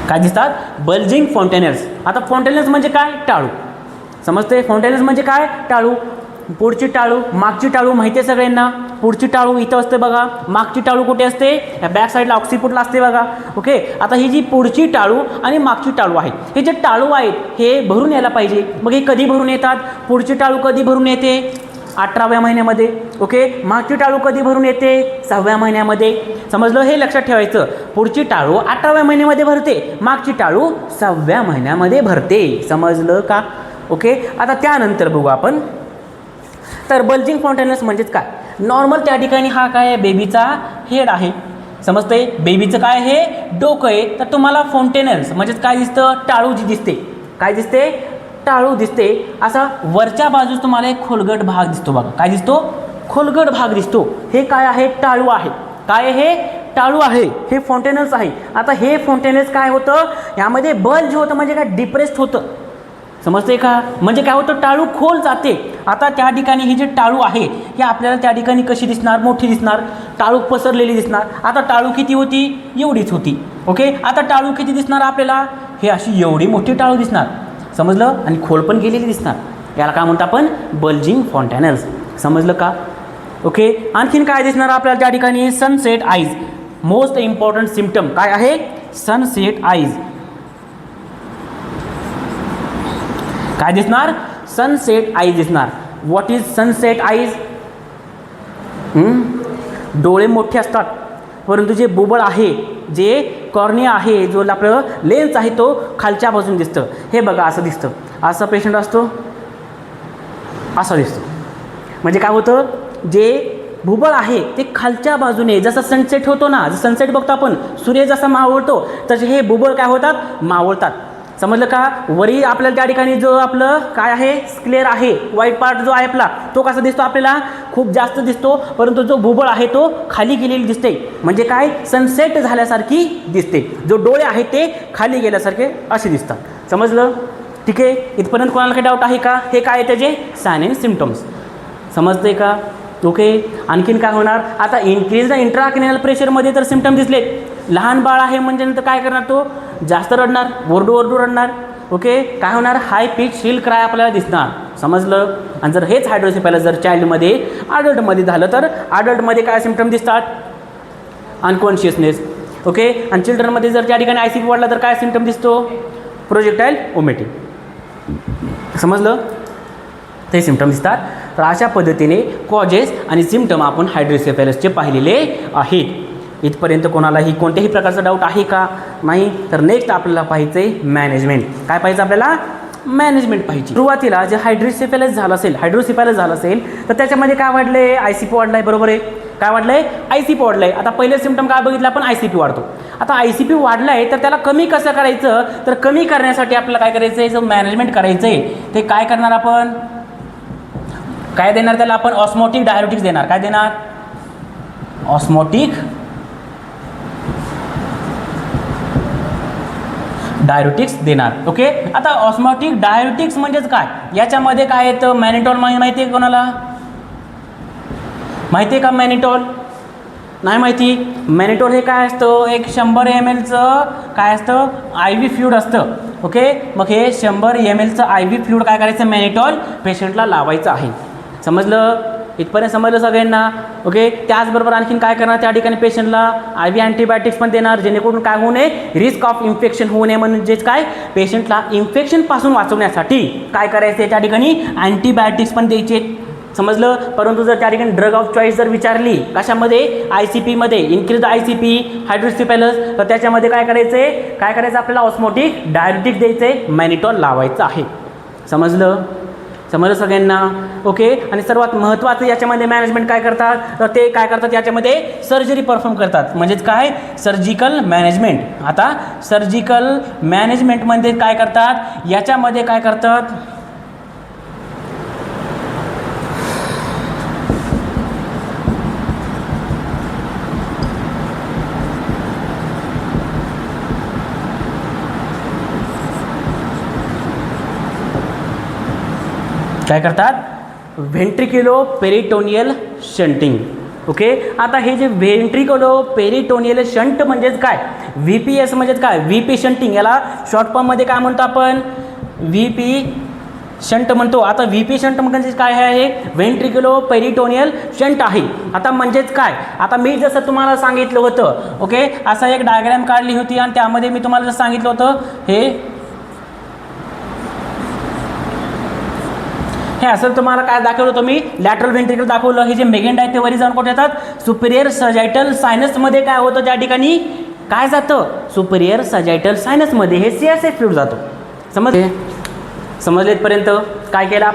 [SPEAKER 1] काय दिसतात? Bulging fontanelles. आता फॉन्टेनल्स म्हणजे काय? टाळू. समजते? फॉन्टेनल्स म्हणजे काय? टाळू. पुढची टाळू, मागची टाळू माहिती आहे सगळ्यांना. पुढची टाळू इथं असते बघा, मागची टाळू कुठे असते? या बॅक साईडला ऑक्सिपुटला असते बघा. ओके, आता ही जी पुढची टाळू आणि मागची टाळू आहे, हे जे टाळू आहेत हे भरून यायला पाहिजे. मग हे कधी भरून येतात? पुढची टाळू कधी भरून येते? 18व्या महिन्यामध्ये. ओके, मागची टाळू कधी भरून येते? 6व्या महिन्यामध्ये. समजलं? हे लक्षात ठेवायचं. पुढची टाळू 18व्या महिन्यामध्ये भरते, मागची टाळू 6व्या महिन्यामध्ये भरते. समजलं का? ओके, आता त्यानंतर बघू आपण. तर बल्जिंग फॉन्टेनल्स म्हणजेच काय? नॉर्मल त्या ठिकाणी हा काय? बेबीचा हेड आहे. समजते? बेबीचं काय आहे? डोकं आहे. तर तुम्हाला फॉन्टेनल्स म्हणजेच काय दिसतं? टाळू जी दिसते. काय दिसते? टाळू दिसते. असा वरच्या बाजूस तुम्हाला एक खोलगट भाग दिसतो बघा. काय दिसतो? खोलगट भाग दिसतो. हे काय आहे? टाळू आहे. काय हे? टाळू आहे. हे फॉन्टेनल्स आहे. आता हे फॉन्टेनल्स काय होतं? यामध्ये बल्ज होतं म्हणजे काय? डिप्रेस्ड होतं. समजते का? म्हणजे काय होतं? टाळू खोल जाते. आता त्या ठिकाणी ही जी टाळू आहे ही आपल्याला त्या ठिकाणी कशी दिसणार? मोठी दिसणार. टाळू पसरलेली दिसणार. आता टाळू किती होती? एवढीच होती. ओके, आता टाळू किती दिसणार आपल्याला? हे अशी एवढी मोठी टाळू दिसणार. समजलं? आणि खोल पण गेलेली दिसणार. याला काय म्हणतो आपण? Bulging fontanelles. समजलं का? ओके, आणखीन काय दिसणार आपल्याला त्या ठिकाणी? Sunset eyes. Most important symptom काय आहे? Sunset eyes. काय दिसणार? सनसेट आईज दिसणार. What is sunset eyes? डोळे मोठे असतात, परंतु जे बुबळ आहे, जे कॉर्निया आहे, जो आपलं लेन्स आहे तो खालच्या बाजून दिसतं. हे बघा असं दिसतं. असा पेशंट असतो. असा दिसतो. म्हणजे काय होतं, जे भूबळ आहे ते खालच्या बाजूने जसं सनसेट होतो ना, जसं सनसेट बघतो आपण, सूर्य जसा मावळतो तसे हे भूबळ काय होतात, मावळतात. समजलं का? वरी आपल्याला त्या ठिकाणी जो आपलं काय आहे, स्क्लेअर आहे, व्हाईट पार्ट जो आहे आपला, तो कसा दिसतो आपल्याला, खूप जास्त दिसतो. परंतु जो भूबळ आहे तो खाली गेलेली दिसते. म्हणजे काय, सनसेट झाल्यासारखी दिसते. जो डोळे आहेत ते खाली गेल्यासारखे असे दिसतात. समजलं? ठीक आहे. इथपर्यंत कोणाला काही डाऊट आहे का? हे काय आहे त्याचे साइन अँड सिम्पटम्स. समजते का? ओके. आणखीन काय होणार, आता इन्क्रीज द इंट्राक्रॅनियल प्रेशरमध्ये तर सिम्पटम दिसले. लहान बाळ आहे म्हणजे नंतर काय करणार, तो जास्त रडणार, ओरडू रडणार. ओके. काय होणार, हाय पिच श्रील क्राय आपल्याला दिसणार. समजलं? आणि जर हेच हायड्रोसेफॅलस जर चाइल्डमध्ये अडल्टमध्ये झालं तर अडल्टमध्ये काय सिम्पटम दिसतात, अनकॉन्शियसनेस. ओके. आणि चिल्ड्रनमध्ये जर त्या ठिकाणी ICP वाढला तर काय सिम्पटम दिसतो, प्रोजेक्टाईल वॉमिटिंग. समजलं? ते सिम्पटम दिसतात. तर अशा पद्धतीने कॉजेस आणि सिम्पटम आपण हायड्रोसेफॅलसचे पाहिलेले आहेत. इथपर्यंत कोणालाही कोणत्याही प्रकारचा डाऊट आहे का? नाही. तर नेक्स्ट आपल्याला पाहिजे आहे मॅनेजमेंट. काय पाहिजे आपल्याला, मॅनेजमेंट पाहिजे. सुरुवातीला जे हायड्रोसेफॅलस झालं असेल तर त्याच्यामध्ये काय वाढलं आहे, ICP वाढलं आहे. बरोबर आहे. काय वाढलं आहे, ICP वाढलं आहे. आता पहिले सिम्पटम काय बघितलं आपण, ICP वाढतो. आता ICP वाढलं आहे तर त्याला कमी कसं करायचं, तर कमी करण्यासाठी आपल्याला काय करायचं आहे, जो मॅनेजमेंट करायचं आहे ते काय करणार आपण, काय देणार त्याला आपण, ऑस्मोटिक डायरेटिक्स देणार. काय देणार, ऑस्मोटिक डायरेटिक्स देणार. ओके. आता ऑस्मोटिक डायरेटिक्स म्हणजेच काय, याच्यामध्ये काय येतं, मॅनिटॉल माहिती आहे कोणाला, माहिती आहे का मॅनिटॉल? नाही माहिती. मॅनिटॉल हे काय असतं, एक 100 ml काय असतं, IV फ्लूइड असतं. ओके. मग हे 100 ml IV फ्लूइड काय करायचं, मॅनिटॉल पेशंटला लावायचं आहे. समजलं? इथपर्यंत समजलं सगळ्यांना? ओके. त्याचबरोबर आणखीन काय करणार, त्या ठिकाणी पेशंटला IV अँटीबायोटिक्स पण देणार, जेणेकरून काय होऊ नये, रिस्क ऑफ इन्फेक्शन होऊ नये. म्हणजेच काय, पेशंटला इन्फेक्शनपासून वाचवण्यासाठी काय करायचं, त्या ठिकाणी अँटीबायोटिक्स पण द्यायचे. समजलं? परंतु जर त्या ठिकाणी ड्रग ऑफ चॉईस जर विचारली कशामध्ये, ICPमध्ये, इन्क्रीज ICP हायड्रोसेफॅलस, तर त्याच्यामध्ये काय करायचं आपल्याला, ऑस्मोटिक डायरेटिक्स द्यायचे, मॅनिटॉल लावायचं आहे. समजलं सगळ्यांना? ओके. आणि सर्वात महत्त्वाचं याच्यामध्ये मॅनेजमेंट काय करतात, तर ते काय करतात, याच्यामध्ये सर्जरी परफॉर्म करतात. म्हणजेच काय, सर्जिकल मॅनेजमेंट. आता सर्जिकल मॅनेजमेंटमध्ये काय करतात, याच्यामध्ये काय करतात, काय करतात, व्हेंट्रिक्युलो पेरिटोनियल शंटिंग. ओके. आता हे जे व्हेंट्रिक्युलो पेरिटोनियल शंट म्हणजेच काय, VPS म्हणजेच काय, VP शंटिंग. याला शॉर्ट फॉर्ममध्ये काय म्हणतो आपण, VP शंट म्हणतो. आता VP शंट म्हणजे काय आहे, व्हेंट्रिक्युलो पेरिटोनियल शंट आहे. आता म्हणजेच काय, आता मी जसं तुम्हाला सांगितलं होतं, ओके, असा एक डायग्राम काढली होती आणि त्यामध्ये मी तुम्हाला जसं सांगितलं होतं, हे असं तुम्हाला काय दाखवलं होतं मी, लॅटरल व्हेंट्रिकल दाखवलं. हे जे मेगेंड आहे ते वरी जाऊन कुठे येतात, सुपिरियर सजायटल सायनसमध्ये काय होतं, त्या ठिकाणी काय जातं, सुपिरियर सजायटल सायनसमध्ये हे CSF फ्लूइड जातो. समजले इथपर्यंत? काय केलं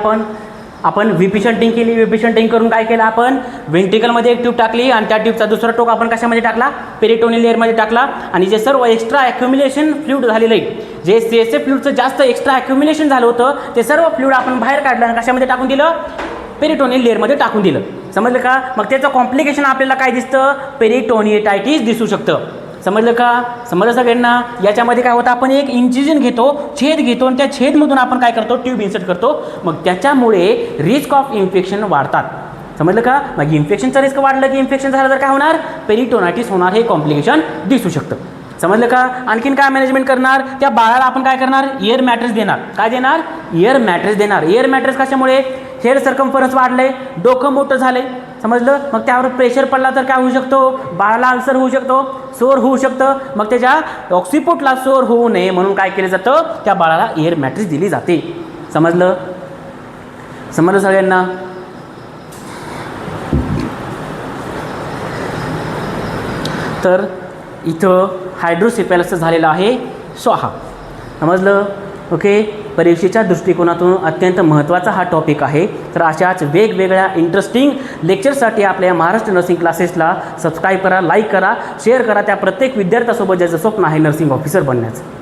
[SPEAKER 1] आपण VP शंटिंग केली. VP शंटिंग करून काय केलं आपण, व्हेंट्रिकलमध्ये एक ट्यूब टाकली आणि त्या ट्यूबचा दुसरा टोक आपण कशामध्ये टाकला, पेरिटोनियल लेअरमध्ये टाकला. आणि जे सर्व एक्स्ट्रा ॲक्युम्युलेशन फ्लूइड झालेलं आहे, जे CSF फ्लूइडचं जास्त एक्स्ट्रा ॲक्युम्युलेशन झालं होतं, ते सर्व फ्लूइड आपण बाहेर काढलं आणि कशामध्ये टाकून दिलं, पेरिटोनियल लेअरमध्ये टाकून दिलं. समजलं का? मग त्याचं कॉम्प्लिकेशन आपल्याला काय दिसतं, पेरिटोनिटायटिस दिसू शकतं. समजलं का? समजलं सगळ्यांना? याच्यामध्ये काय होतं, आपण एक इंजिजन घेतो, छेद घेतो आणि त्या छेदमधून आपण काय करतो, ट्यूब इन्सर्ट करतो. मग त्याच्यामुळे रिस्क ऑफ इन्फेक्शन वाढतात. समजलं का? मग इन्फेक्शनचा रिस्क वाढलं की इन्फेक्शन झालं तर काय होणार, पेरिटोनायटिस होणार, हे कॉम्प्लिकेशन दिसू शकतं. समजलं का? आणखीन काय मॅनेजमेंट करणार, त्या बाळाला आपण काय करणार, एअर मॅट्रेस देणार. काय देणार, एअर मॅट्रेस देणार. एअर मॅट्रेस कशामुळे, हेड सर्कम्फरन्स वाढले, डोकं मोठं झाले. समजलं? मग त्यावर प्रेशर पडला तर काय होऊ शकतो, बाळाला अल्सर होऊ शकतो, सोर होऊ शकतं. मग त्याच्या ऑक्सिपोटला सोर होऊ नये म्हणून काय केलं जातं, त्या बाळाला एअर मॅट्रेस दिली जाते. समजलं सगळ्यांना? तर इथं हायड्रोसेफॅलस झालेलं आहे 6. समजलं? ओके. परीक्षेच्या दृष्टिकोनातून अत्यंत महत्त्वाचा हा टॉपिक आहे. तर अशाच वेगवेगळ्या इंटरेस्टिंग लेक्चरसाठी आपल्या महाराष्ट्र नर्सिंग क्लासेसला सबस्क्राईब करा, लाईक करा, शेअर करा. त्या प्रत्येक विद्यार्थ्यासोबत ज्याचं स्वप्न आहे नर्सिंग ऑफिसर बनण्याचं.